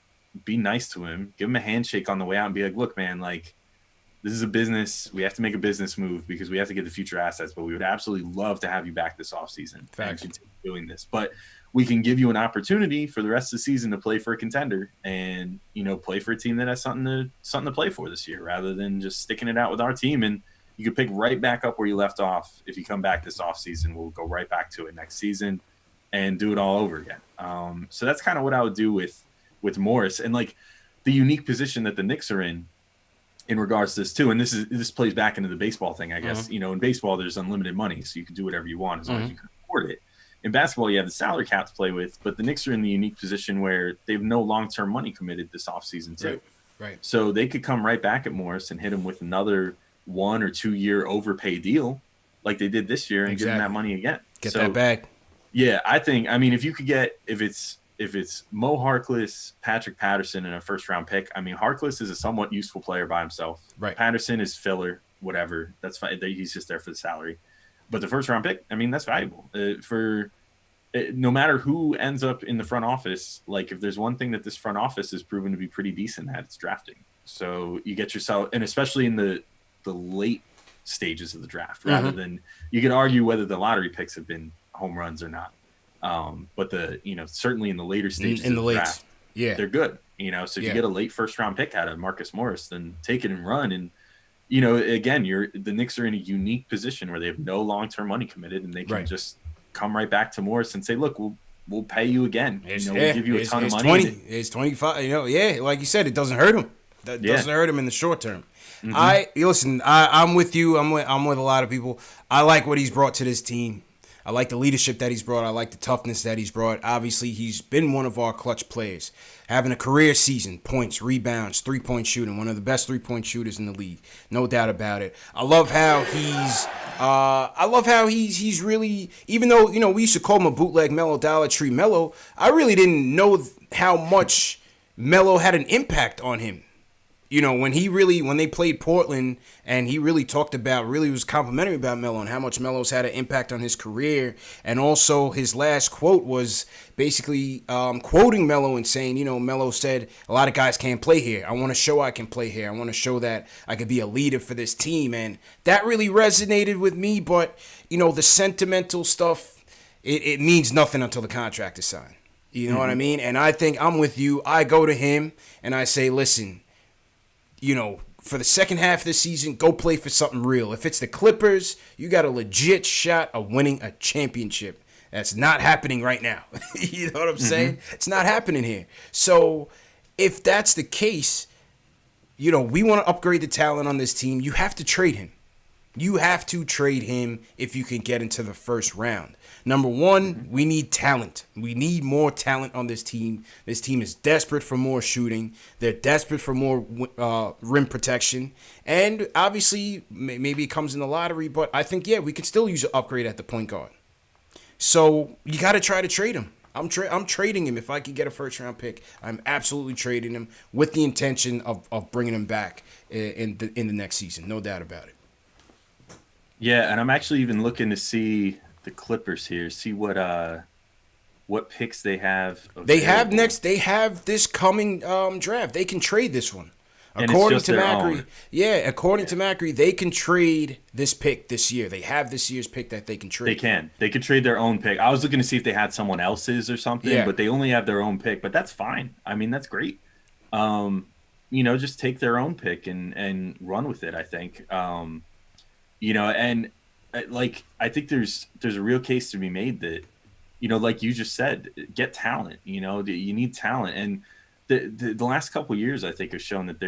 be nice to him. Give him a handshake on the way out and be like, look, man, like, this is a business. We have to make a business move because we have to get the future assets, but we would absolutely love to have you back this offseason and continue doing this. But we can give you an opportunity for the rest of the season to play for a contender and, play for a team that has something to play for this year rather than just sticking it out with our team. And you could pick right back up where you left off. If you come back this offseason, we'll go right back to it next season and do it all over again. So that's kind of what I would do with Morris, and like the unique position that the Knicks are in regards to this too. And this plays back into the baseball thing, I guess. In baseball, there's unlimited money, so you can do whatever you want as long as you can afford it. In basketball, you have the salary cap to play with, but the Knicks are in the unique position where they have no long-term money committed this offseason too. Right. So they could come right back at Morris and hit him with another 1 or 2 year overpay deal like they did this year and give him that money again. Get that back. Yeah, if you could get, if it's Mo Harkless, Patrick Patterson, and a first-round pick, I mean, Harkless is a somewhat useful player by himself. Right. Patterson is filler, whatever. That's fine. He's just there for the salary. But the first-round pick, I mean, that's valuable. No matter who ends up in the front office, like if there's one thing that this front office has proven to be pretty decent at, it's drafting. So you get yourself, and especially in the late stages of the draft, rather than, you could argue whether the lottery picks have been home runs or not. But certainly in the later stages of the draft, they're good. So if you get a late first round pick out of Marcus Morris, then take it and run. And again, the Knicks are in a unique position where they have no long term money committed, and they can just come right back to Morris and say, look, we'll pay you again. We'll give you a ton of money. It's 25. Like you said, it doesn't hurt him. That doesn't hurt him in the short term. I'm with you. I'm with a lot of people. I like what he's brought to this team. I like the leadership that he's brought. I like the toughness that he's brought. Obviously, he's been one of our clutch players. Having a career season, points, rebounds, three-point shooting, one of the best three-point shooters in the league. No doubt about it. I love how he's really, even though, we used to call him a bootleg Melo, Dollar Tree Melo, I really didn't know how much Melo had an impact on him. When they played Portland, and he really was complimentary about Melo and how much Melo's had an impact on his career. And also his last quote was basically quoting Melo and saying, Melo said, a lot of guys can't play here. I want to show I can play here. I want to show that I could be a leader for this team. And that really resonated with me. But, the sentimental stuff, it means nothing until the contract is signed. You know what I mean? And I think I'm with you. I go to him and I say, listen, for the second half of the season, go play for something real. If it's the Clippers, you got a legit shot of winning a championship. That's not happening right now. You know what I'm saying? It's not happening here. So if that's the case, we want to upgrade the talent on this team. You have to trade him. You have to trade him if you can get into the first round. Number one, we need talent. We need more talent on this team. This team is desperate for more shooting. They're desperate for more rim protection. And obviously, maybe it comes in the lottery, but I think, we could still use an upgrade at the point guard. So you got to try to trade him. I'm trading him. If I could get a first-round pick, I'm absolutely trading him with the intention of bringing him back in the next season. No doubt about it. Yeah, and I'm actually even looking to see the Clippers here, see what picks they have available. They have this coming draft. They can trade this one. And According it's just to their Macri, own. according to Macri, they can trade this pick this year. They have this year's pick that they can trade. They can. They could trade their own pick. I was looking to see if they had someone else's or something, but they only have their own pick. But that's fine. I mean, that's great. Just take their own pick and run with it, I think. And I think there's a real case to be made that, like you just said, get talent. You need talent. And the last couple of years, I think, have shown that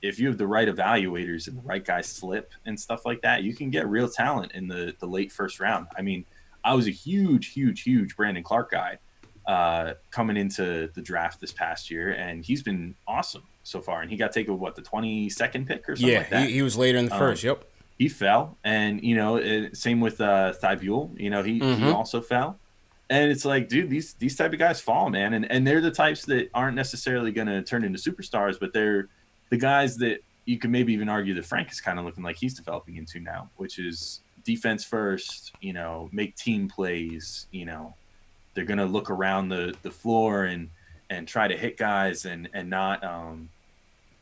if you have the right evaluators and the right guys slip and stuff like that, you can get real talent in the late first round. I mean, I was a huge Brandon Clark guy coming into the draft this past year, and he's been awesome so far. And he got taken with the 22nd pick or something like that. He was later in the first. Yep. He fell, and same with Thibault. He also fell. And it's like, dude, these type of guys fall, man. And they're the types that aren't necessarily going to turn into superstars, but they're the guys that you can maybe even argue that Frank is kind of looking like he's developing into now, which is defense first, make team plays, they're going to look around the floor and try to hit guys and not,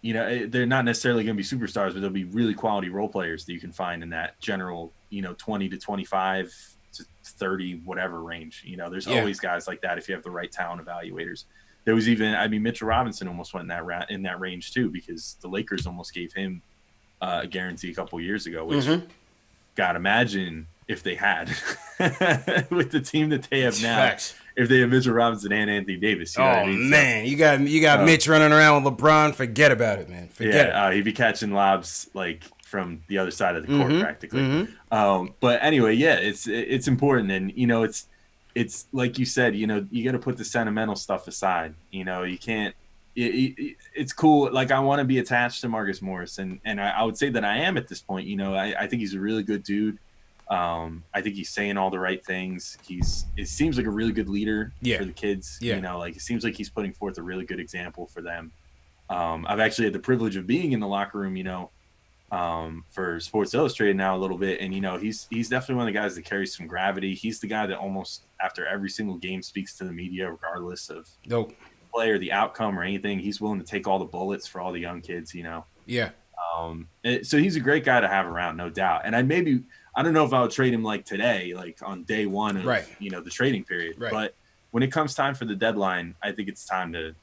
they're not necessarily going to be superstars, but they'll be really quality role players that you can find in that general, 20 to 25 to 30, whatever range. There's always guys like that if you have the right talent evaluators. There was even, Mitchell Robinson almost went in that range too, because the Lakers almost gave him a guarantee a couple years ago, which God, imagine if they had with the team that they have now. Facts. If they have Mitchell Robinson and Anthony Davis. You know what I mean? Man, you got Mitch running around with LeBron. Forget about it, man. Forget it. He'd be catching lobs like from the other side of the court practically. But anyway, it's important, and it's like you said, you got to put the sentimental stuff aside. You can't. It's cool. Like, I want to be attached to Marcus Morris, and I would say that I am at this point. I think he's a really good dude. I think he's saying all the right things. It seems like a really good leader for the kids. It seems like he's putting forth a really good example for them. I've actually had the privilege of being in the locker room, for Sports Illustrated now a little bit. And, he's definitely one of the guys that carries some gravity. He's the guy that almost after every single game speaks to the media, regardless of the play or the outcome or anything. He's willing to take all the bullets for all the young kids, Yeah. So he's a great guy to have around, no doubt. And I don't know if I would trade him like today, like on day one of, the trading period. Right. But when it comes time for the deadline, I think it's time to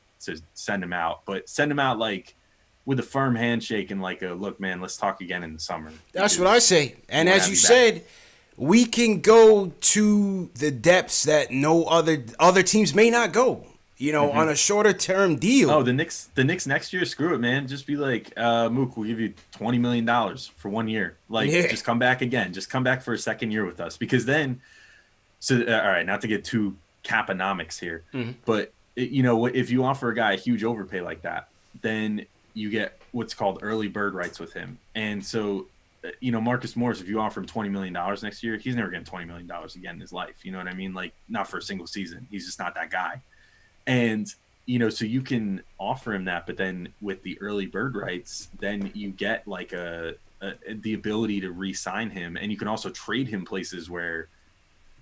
send him out. But send him out like with a firm handshake and like a, look, man, let's talk again in the summer. That's what I say. And as you said, we can go to the depths that no other teams may not go. On a shorter term deal. Oh, the Knicks next year, screw it, man. Just be like, Mook, we'll give you $20 million for 1 year. Just come back again. Just come back for a second year with us. Because then, all right, not to get too caponomics here, but if you offer a guy a huge overpay like that, then you get what's called early bird rights with him. And so, Marcus Morris, if you offer him $20 million next year, he's never getting $20 million again in his life. You know what I mean? Like, not for a single season. He's just not that guy. And, so you can offer him that, but then with the early bird rights, then you get like the ability to re-sign him. And you can also trade him places where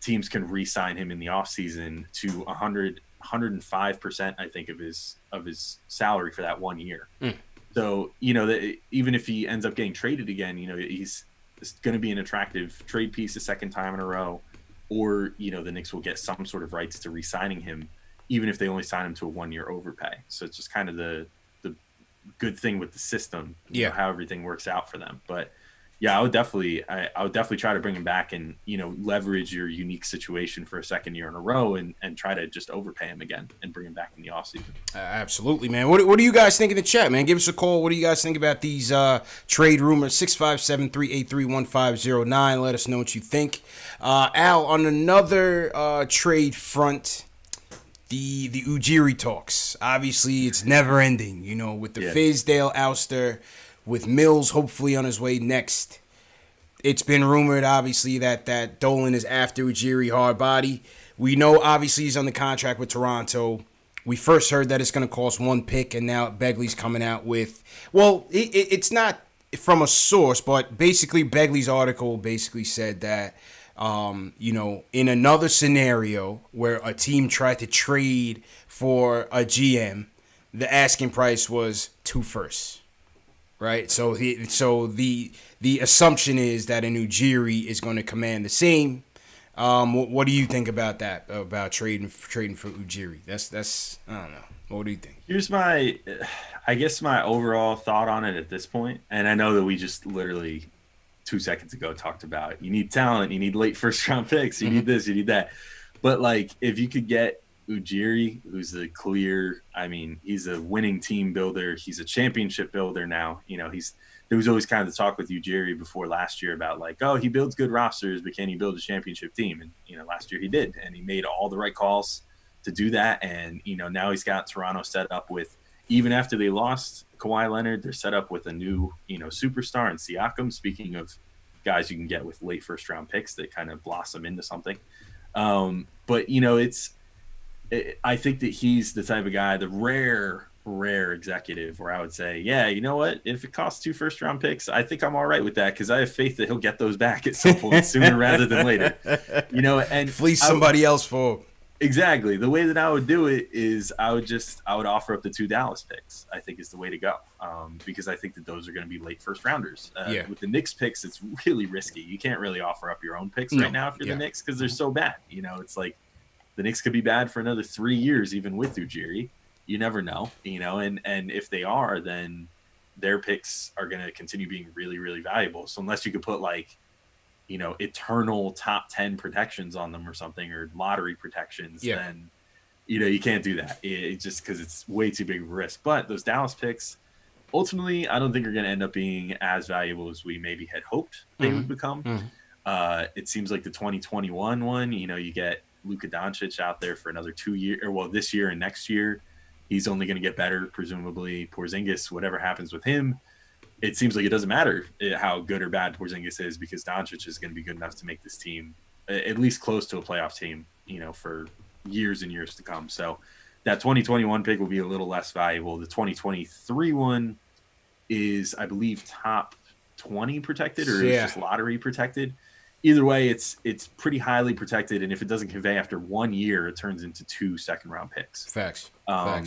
teams can re-sign him in the offseason to 105%, I think, of his salary for that 1 year. So, even if he ends up getting traded again, he's going to be an attractive trade piece a second time in a row, or, the Knicks will get some sort of rights to re-signing him, even if they only sign him to a 1 year overpay. So it's just kind of the good thing with the system, how everything works out for them. But I would definitely try to bring him back and, leverage your unique situation for a second year in a row and try to just overpay him again and bring him back in the offseason. Absolutely, man. What do you guys think in the chat, man? Give us a call. What do you guys think about these trade rumors? 657-383-1509. Let us know what you think. Al, on another trade front, the Ujiri talks. Obviously, it's never ending, with the Fizdale ouster, with Mills hopefully on his way next. It's been rumored, obviously, that Dolan is after Ujiri hard body. We know, obviously, he's on the contract with Toronto. We first heard that it's going to cost 1 pick, and now Begley's coming out with... Well, it's not from a source, but basically Begley's article basically said that in another scenario where a team tried to trade for a GM, the asking price was 2 firsts. right? So the assumption is that an Ujiri is going to command the same. What do you think about that? About trading for Ujiri? That's I don't know. What do you think? Here's my overall thought on it at this point, and I know that we just literally 2 seconds ago talked about you need talent, you need late first round picks, you need this, you need that. But like, if you could get Ujiri, who's a clear, I mean, he's a winning team builder, he's a championship builder now. You know, there was always kind of the talk with Ujiri before last year about like, oh, he builds good rosters, but can he build a championship team? And you know, last year he did, and he made all the right calls to do that. And you know, now he's got Toronto set up with, even after they lost Kawhi Leonard, they're set up with a new, you know, superstar in Siakam. Speaking of guys you can get with late first round picks that kind of blossom into something. But you know, I think that he's the type of guy, the rare executive where I would say, yeah, you know what? If it costs 2 first round picks, I think I'm all right with that because I have faith that he'll get those back at some point sooner rather than later. You know, and fleece somebody else for. Exactly. The way that I would do it is I would offer up the 2 Dallas picks, I think is the way to go. Because I think that those are going to be late first rounders. With the Knicks picks, it's really risky. You can't really offer up your own picks right now if you're the Knicks because they're so bad. You know, it's like the Knicks could be bad for another 3 years, even with Ujiri. You never know, you know, and if they are, then their picks are going to continue being really, really valuable. So unless you could put like, you know, eternal top 10 protections on them or something, or lottery protections, then, you know, you can't do that. It just because it's way too big of a risk. But those Dallas picks, ultimately, I don't think are going to end up being as valuable as we maybe had hoped they would become. It seems like the 2021 one, you know, you get Luka Doncic out there for another 2 years, or well, this year and next year, he's only going to get better, presumably. Porzingis, whatever happens with him, it seems like it doesn't matter how good or bad Porzingis is because Doncic is going to be good enough to make this team at least close to a playoff team, you know, for years and years to come. So that 2021 pick will be a little less valuable. The 2023 one is, I believe, top 20 protected or is just lottery protected. Either way, it's pretty highly protected, and if it doesn't convey after 1 year, it turns into 2 second-round picks. Facts.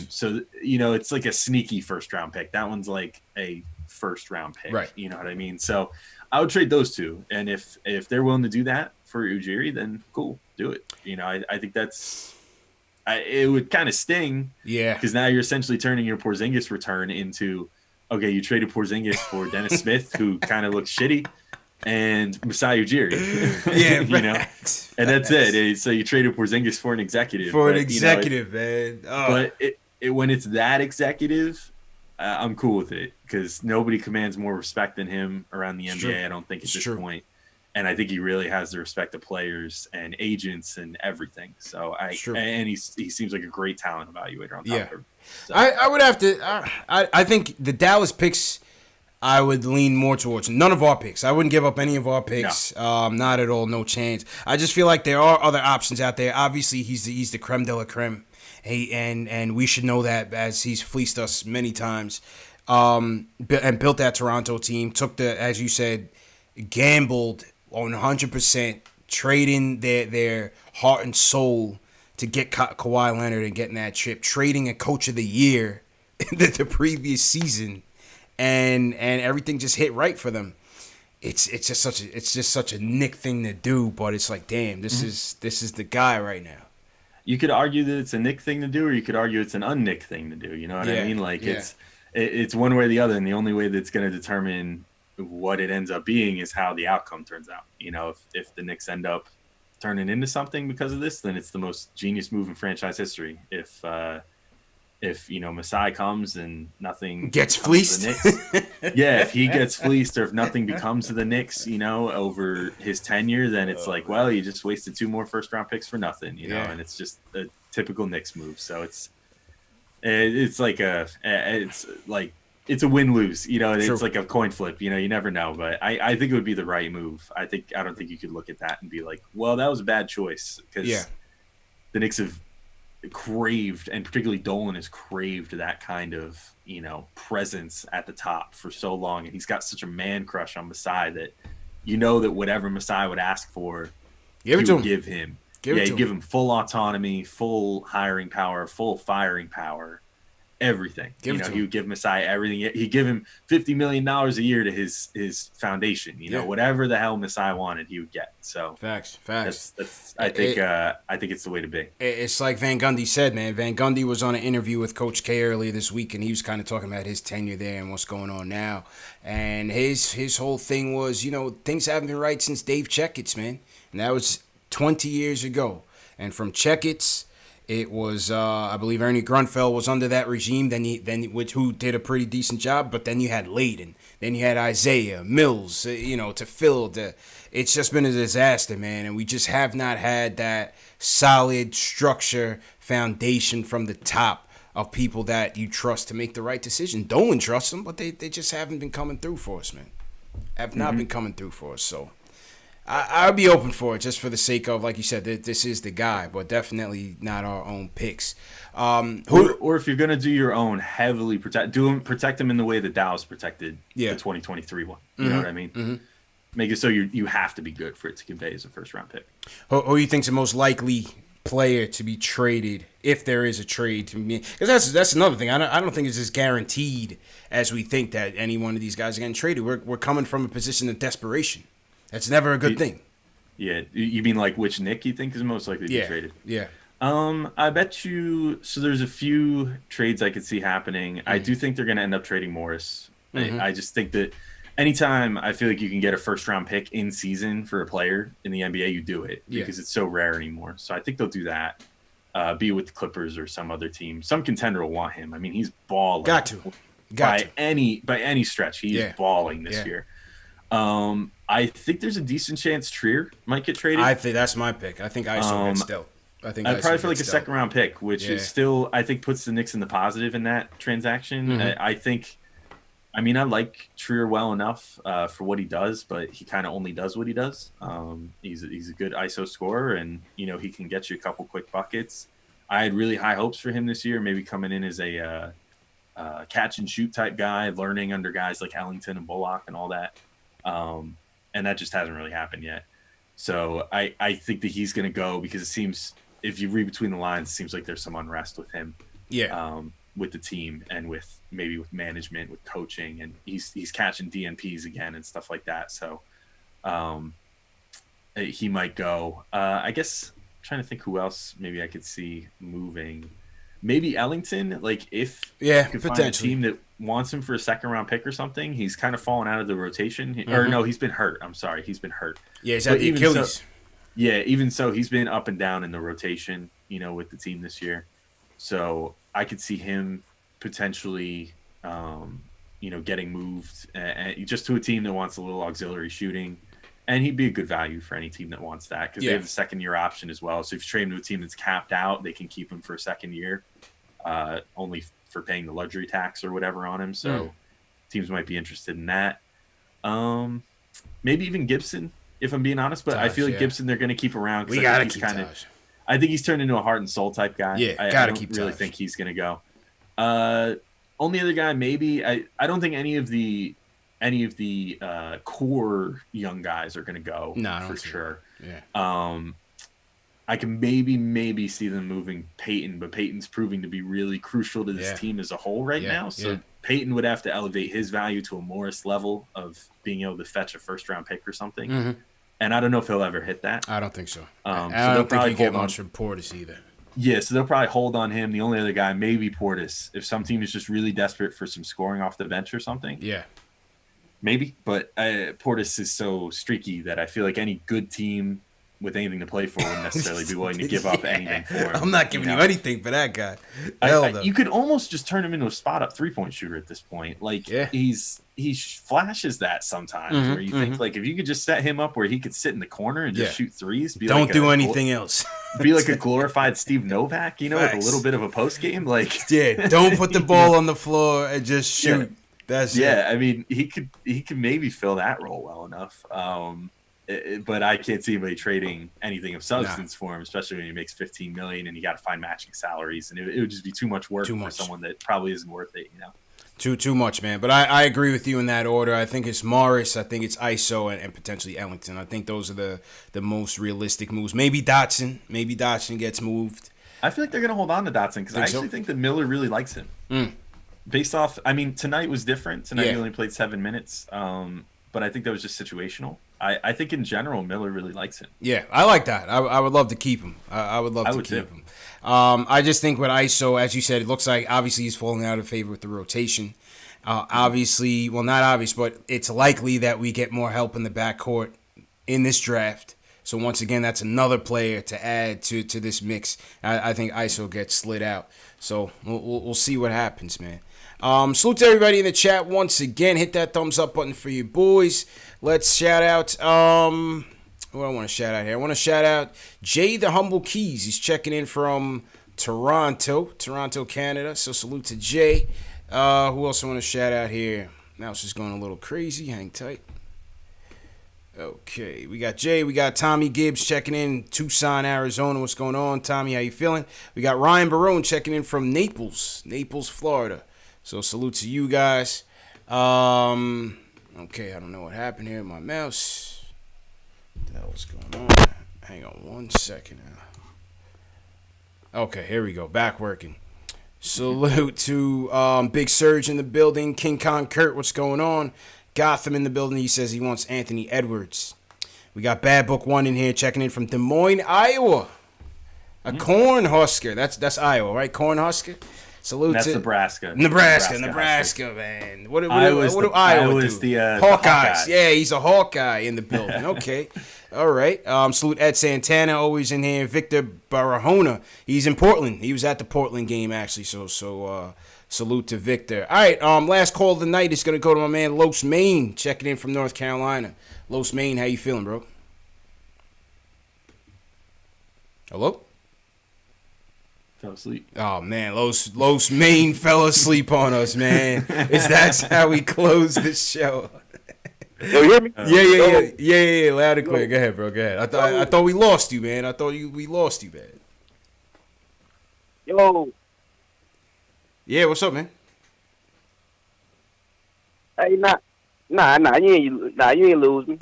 So, you know, it's like a sneaky first-round pick. That one's like a first-round pick. Right. You know what I mean? So I would trade those 2, and if they're willing to do that for Ujiri, then cool, do it. You know, I think that's – it would kind of sting. Yeah. Because now you're essentially turning your Porzingis return into, okay, you traded Porzingis for Dennis Smith, who kind of looks shitty, and Masai Ujiri. You know, and that's it. So you traded Porzingis for an executive. Man. Oh. But when it's that executive, I'm cool with it because nobody commands more respect than him around the NBA. True. I don't think at this point. And I think he really has the respect of players and agents and everything. So and he seems like a great talent evaluator on top of him. So. I would have to. I think the Dallas picks, I would lean more towards none of our picks. I wouldn't give up any of our picks. No. Not at all. No chance. I just feel like there are other options out there. Obviously, he's the creme de la creme. And we should know that as he's fleeced us many times. And built that Toronto team. Took as you said, gambled on 100%, trading their heart and soul to get Kawhi Leonard and getting that chip. Trading a coach of the year the previous season. And everything just hit right for them. It's just such a Nick thing to do, but it's like, damn, this is the guy right now. You could argue that it's a Nick thing to do, or you could argue it's an un-Nick thing to do. You know what I mean? Like it's one way or the other, and the only way that's going to determine what it ends up being is how the outcome turns out. You know, if the Knicks end up turning into something because of this, then it's the most genius move in franchise history. If you know, Masai comes and nothing gets fleeced, if he gets fleeced, or if nothing becomes to the Knicks, you know, over his tenure, then it's like, well, you just wasted 2 more first round picks for nothing, you know, and it's just a typical Knicks move. So it's like it's a win lose, you know. It's like a coin flip, you know. You never know, but I think it would be the right move. I don't think you could look at that and be like, well, that was a bad choice, because the Knicks have craved, and particularly Dolan has craved that kind of, you know, presence at the top for so long, and he's got such a man crush on Masai that, you know, that whatever Masai would ask for, he would give him. He'd give him full autonomy, full hiring power, full firing power, everything. Give it to He him. would give Masai everything. He'd give him $50 million a year to his foundation. Whatever the hell Masai wanted, he would get. So Facts. that's I think it's the way to be. It's like Van Gundy said, man. Van Gundy was on an interview with Coach K earlier this week, and he was kind of talking about his tenure there and what's going on now. And his whole thing was, things haven't been right since Dave Checketts, man. And that was 20 years ago. And from Checketts, it was, I believe Ernie Grunfeld was under that regime, who did a pretty decent job. But then you had Layden, then you had Isaiah Mills, to fill the. It's just been a disaster, man, and we just have not had that solid structure foundation from the top of people that you trust to make the right decision. Dolan trusts them, but they just haven't been coming through for us, man. Have not been coming through for us, so. I'll be open for it just for the sake of, like you said, this is the guy, but definitely not our own picks. Or if you're gonna do your own, heavily protect him in the way that Dallas protected the 2023 one. You know what I mean? Mm-hmm. Make it so you have to be good for it to convey as a first round pick. Who do you think's the most likely player to be traded if there is a trade? To me, because that's another thing. I don't think it's as guaranteed as we think that any one of these guys are getting traded. We're coming from a position of desperation. That's never a good thing. Yeah, you mean like which Nick you think is most likely to be traded? Yeah. I bet you. So there's a few trades I could see happening. I do think they're going to end up trading Morris. I just think that anytime I feel like you can get a first round pick in season for a player in the NBA, you do it because it's so rare anymore. So I think they'll do that. Be it with the Clippers or some other team. Some contender will want him. I mean, he's balling. Got to. By any stretch, he is balling this year. I think there's a decent chance Trier might get traded. I think that's my pick. I think ISO gets dealt. I probably feel like a second round pick, which is still, I think, puts the Knicks in the positive in that transaction. I like Trier well enough for what he does, but he kind of only does what he does. He's a good ISO scorer, and he can get you a couple quick buckets. I had really high hopes for him this year, maybe coming in as a catch and shoot type guy, learning under guys like Ellington and Bullock and all that. And that just hasn't really happened yet. So I think that he's going to go because it seems, if you read between the lines, it seems like there's some unrest with him. Yeah. With the team and with management, with coaching, and he's catching DNPs again and stuff like that. So he might go. I guess I'm trying to think who else maybe I could see moving. Maybe Ellington, like if you could find a team that wants him for a second round pick or something. He's kind of fallen out of the rotation. Or no, he's been hurt. I'm sorry, he's been hurt. Yeah, he's had the Achilles. Even so, he's been up and down in the rotation, with the team this year. So I could see him potentially, getting moved just to a team that wants a little auxiliary shooting. And he'd be a good value for any team that wants that because they have the second-year option as well. So if you trade him to a team that's capped out, they can keep him for a second year, only for paying the luxury tax or whatever on him. So teams might be interested in that. Maybe even Gibson, if I'm being honest. But I feel like Gibson they're going to keep around. We got to keep Taj. I think he's turned into a heart and soul type guy. Yeah, I don't really think he's going to go. Only other guy, maybe. I don't think any of the core young guys are going to go for sure. Yeah. I can maybe see them moving Peyton, but Peyton's proving to be really crucial to this team as a whole right now. So Peyton would have to elevate his value to a Morris level of being able to fetch a first round pick or something. Mm-hmm. And I don't know if he'll ever hit that. I don't think so. I don't think he get much from Portis either. Yeah, so they'll probably hold on him. The only other guy, maybe Portis, if some team is just really desperate for some scoring off the bench or something. Yeah. Maybe, but Portis is so streaky that I feel like any good team with anything to play for wouldn't necessarily be willing to give up anything for him. I'm not giving you anything for that guy. You could almost just turn him into a spot-up three-point shooter at this point. Like, he flashes that sometimes where you think, like, if you could just set him up where he could sit in the corner and just shoot threes. Don't do anything else. Be like a glorified Steve Novak, with a little bit of a post-game. Like, don't put the ball on the floor and just shoot. Yeah. That's it. I mean, he could maybe fill that role well enough. But I can't see anybody trading anything of substance for him, especially when he makes $15 million and you got to find matching salaries, and it would just be too much work for someone that probably isn't worth it. Too much, man. But I agree with you in that order. I think it's Morris. I think it's ISO and potentially Ellington. I think those are the most realistic moves. Maybe Dotson. Maybe Dotson gets moved. I feel like they're going to hold on to Dotson because I actually think that Miller really likes him. Based off, I mean, tonight was different. Tonight he only played 7 minutes, but I think that was just situational. I think in general, Miller really likes him. Yeah, I like that. I would love to keep him. I would love to keep him. I just think with ISO, as you said, it looks like obviously he's falling out of favor with the rotation. Obviously, well, not obvious, but it's likely that we get more help in the backcourt in this draft. So once again, that's another player to add to this mix. I think ISO gets slid out. So we'll see what happens, man. Salute to everybody in the chat once again. Hit that thumbs up button for you boys. Let's shout out. What do I want to shout out here? I want to shout out Jay the Humble Keys. He's checking in from Toronto, Canada. So salute to Jay. Who else I want to shout out here? Mouse is going a little crazy. Hang tight. Okay, we got Jay. We got Tommy Gibbs checking in, Tucson, Arizona. What's going on, Tommy? How you feeling? We got Ryan Barone checking in from Naples, Florida. So salute to you guys. Okay, I don't know what happened here with my mouse. What the hell is going on? Hang on 1 second now. Okay, here we go. Back working. Salute to Big Surge in the building. King Kong Kurt, what's going on? Gotham in the building. He says he wants Anthony Edwards. We got Bad Book 1 in here checking in from Des Moines, Iowa. A Cornhusker. That's Iowa, right? Cornhusker. Salute That's to Nebraska, man. What do Iowa do? The Hawkeyes. Yeah, he's a Hawkeye in the building. Okay. All right. Salute Ed Santana, always in here. Victor Barahona. He's in Portland. He was at the Portland game, actually. So salute to Victor. All right. Last call of the night is going to go to my man Los Maine, checking in from North Carolina. Los Maine, how you feeling, bro? Hello? Fell asleep. Oh man, Los Maine fell asleep on us, man. That's how we close this show. Yo, you hear me? Yeah, loud and clear. Go ahead, bro. Go ahead. I thought we lost you, man. We lost you, man. Yo. Yeah, what's up, man? Hey, you ain't lose me.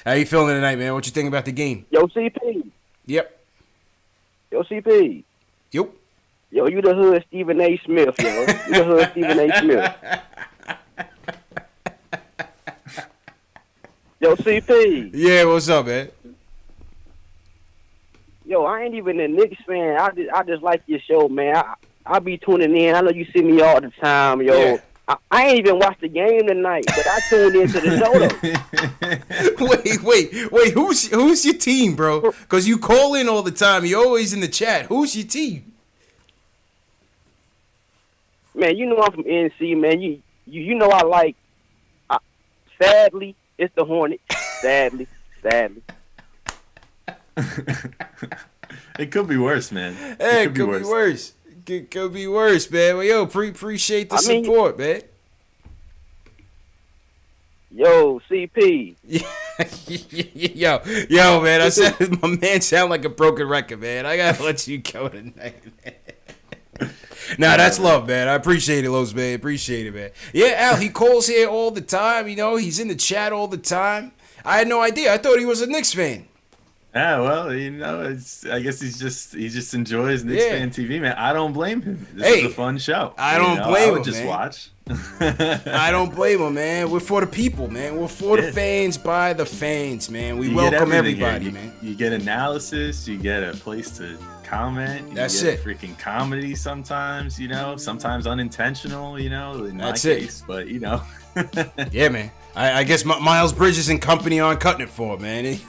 How you feeling tonight, man? What you think about the game? Yo, CP. Yep. Yo, CP. Yep. Yo, you the hood Stephen A. Smith, yo. You the hood Stephen A. Smith. Yo, CP. Yeah, what's up, man? Yo, I ain't even a Knicks fan. I just like your show, man. I be tuning in. I know you see me all the time, yo. Yeah. I ain't even watched the game tonight, but I tuned into the show, though. Wait. Who's your team, bro? Because you call in all the time. You're always in the chat. Who's your team? Man, you know I'm from NC, man. You know I like, sadly, it's the Hornets. Sadly. It could be worse, man. Hey, it could be worse. It could be worse, man. Well, yo, appreciate the support, man. Yo, CP. yo, man. I said my man sound like a broken record, man. I gotta let you go tonight, man. Nah, that's love, man. I appreciate it, Los, man. Appreciate it, man. Yeah, Al, he calls here all the time. You know, he's in the chat all the time. I had no idea. I thought he was a Knicks fan. Yeah, well, you know, I guess he just enjoys KnicksFanTV, man. I don't blame him. This is a fun show. I don't blame him, man. Just watch. I don't blame him, man. We're for the people, man. We're for the fans, by the fans, man. We welcome everybody, man. You get analysis. You get a place to comment. That's it. Freaking comedy sometimes, you know. Sometimes unintentional, you know. In That's my case, but you know. Yeah, man. I guess Miles Bridges and company aren't cutting it for him, man.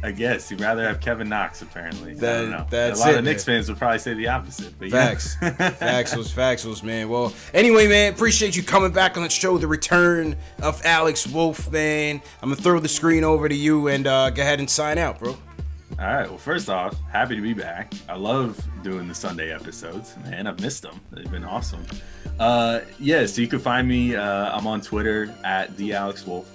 I guess you'd rather have Kevin Knox, apparently. I don't know. That's a lot of Knicks fans would probably say the opposite. But Facts. Facts, man. Well, anyway, man, appreciate you coming back on the show. The return of Alex Wolf, man. I'm going to throw the screen over to you and go ahead and sign out, bro. All right. Well, first off, happy to be back. I love doing the Sunday episodes, man. I've missed them. They've been awesome. So you can find me. I'm on Twitter at @TheAlexWolf.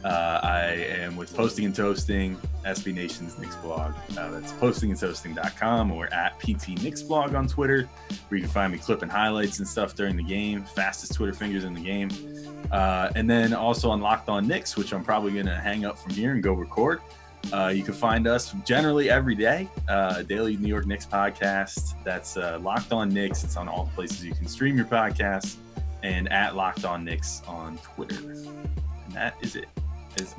I am with Posting and Toasting, SB Nation's Knicks blog. That's postingandtoasting.com, or at PT Knicks blog on Twitter, where you can find me clipping highlights and stuff during the game. Fastest Twitter fingers in the game. And then also on Locked On Knicks, which I'm probably going to hang up from here and go record. You can find us generally every day, daily New York Knicks podcast. That's Locked On Knicks. It's on all the places you can stream your podcast, and at Locked On Knicks on Twitter. And that is it.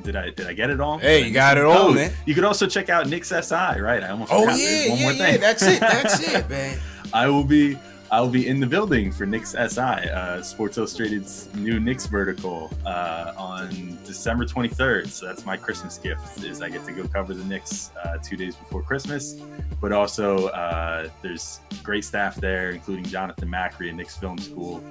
Did I get it all? Hey, you got it all, man. You could also check out Knicks SI, right? I almost Oh forgot. yeah, One more yeah, thing. yeah. That's it, man. I will be in the building for Knicks SI, Sports Illustrated's new Knicks vertical, on December 23rd. So that's my Christmas gift, is I get to go cover the Knicks 2 days before Christmas. But also, there's great staff there, including Jonathan Macri at Knicks Film School.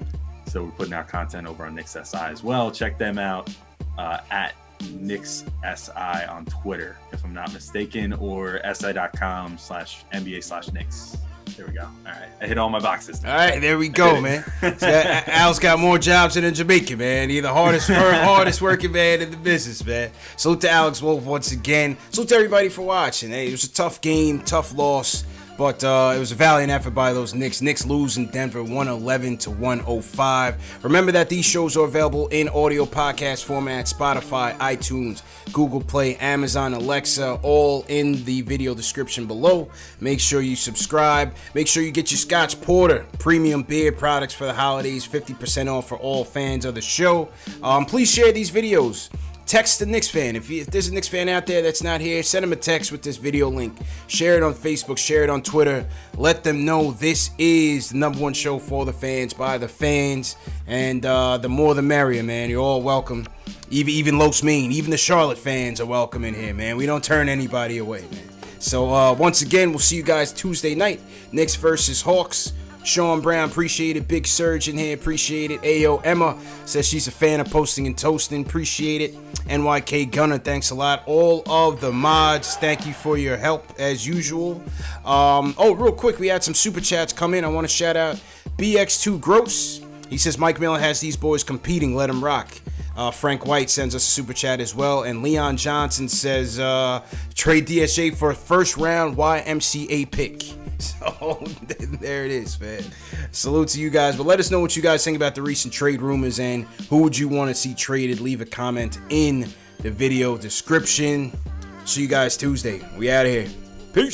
So we're putting out content over on Knicks SI as well. Check them out at Knicks SI on Twitter, if I'm not mistaken, or si.com/NBA/Knicks. There we go. All right. I hit all my boxes. All right, there we go, man. So, Al's got more jobs than a Jamaican, man. He's the hardest working man in the business, man. Salute to Alex Wolf once again. Salute to everybody for watching. Hey, it was a tough game, tough loss. But it was a valiant effort by those Knicks. Knicks lose in Denver 111-105. Remember that these shows are available in audio podcast format, Spotify, iTunes, Google Play, Amazon, Alexa, all in the video description below. Make sure you subscribe. Make sure you get your Scotch Porter premium beer products for the holidays. 50% off for all fans of the show. Please share these videos. Text the Knicks fan. If there's a Knicks fan out there that's not here, send them a text with this video link. Share it on Facebook. Share it on Twitter. Let them know this is the #1 show for the fans, by the fans. And the more the merrier, man. You're all welcome. Even Los Mean, even the Charlotte fans are welcome in here, man. We don't turn anybody away, man. So once again, we'll see you guys Tuesday night. Knicks versus Hawks. Sean Brown, appreciate it. Big Surge in here, appreciate it. Ayo, Emma says she's a fan of posting and toasting, appreciate it. NYK Gunner, thanks a lot. All of the mods, thank you for your help as usual. Real quick, we had some super chats come in. I want to shout out BX2 Gross. He says Mike Miller has these boys competing, let them rock. Frank White sends us a super chat as well. And Leon Johnson says, trade DSJ for a first round YMCA pick. So there it is, man. Salute to you guys. But let us know what you guys think about the recent trade rumors and who would you want to see traded. Leave a comment in the video description. See you guys Tuesday. We out of here.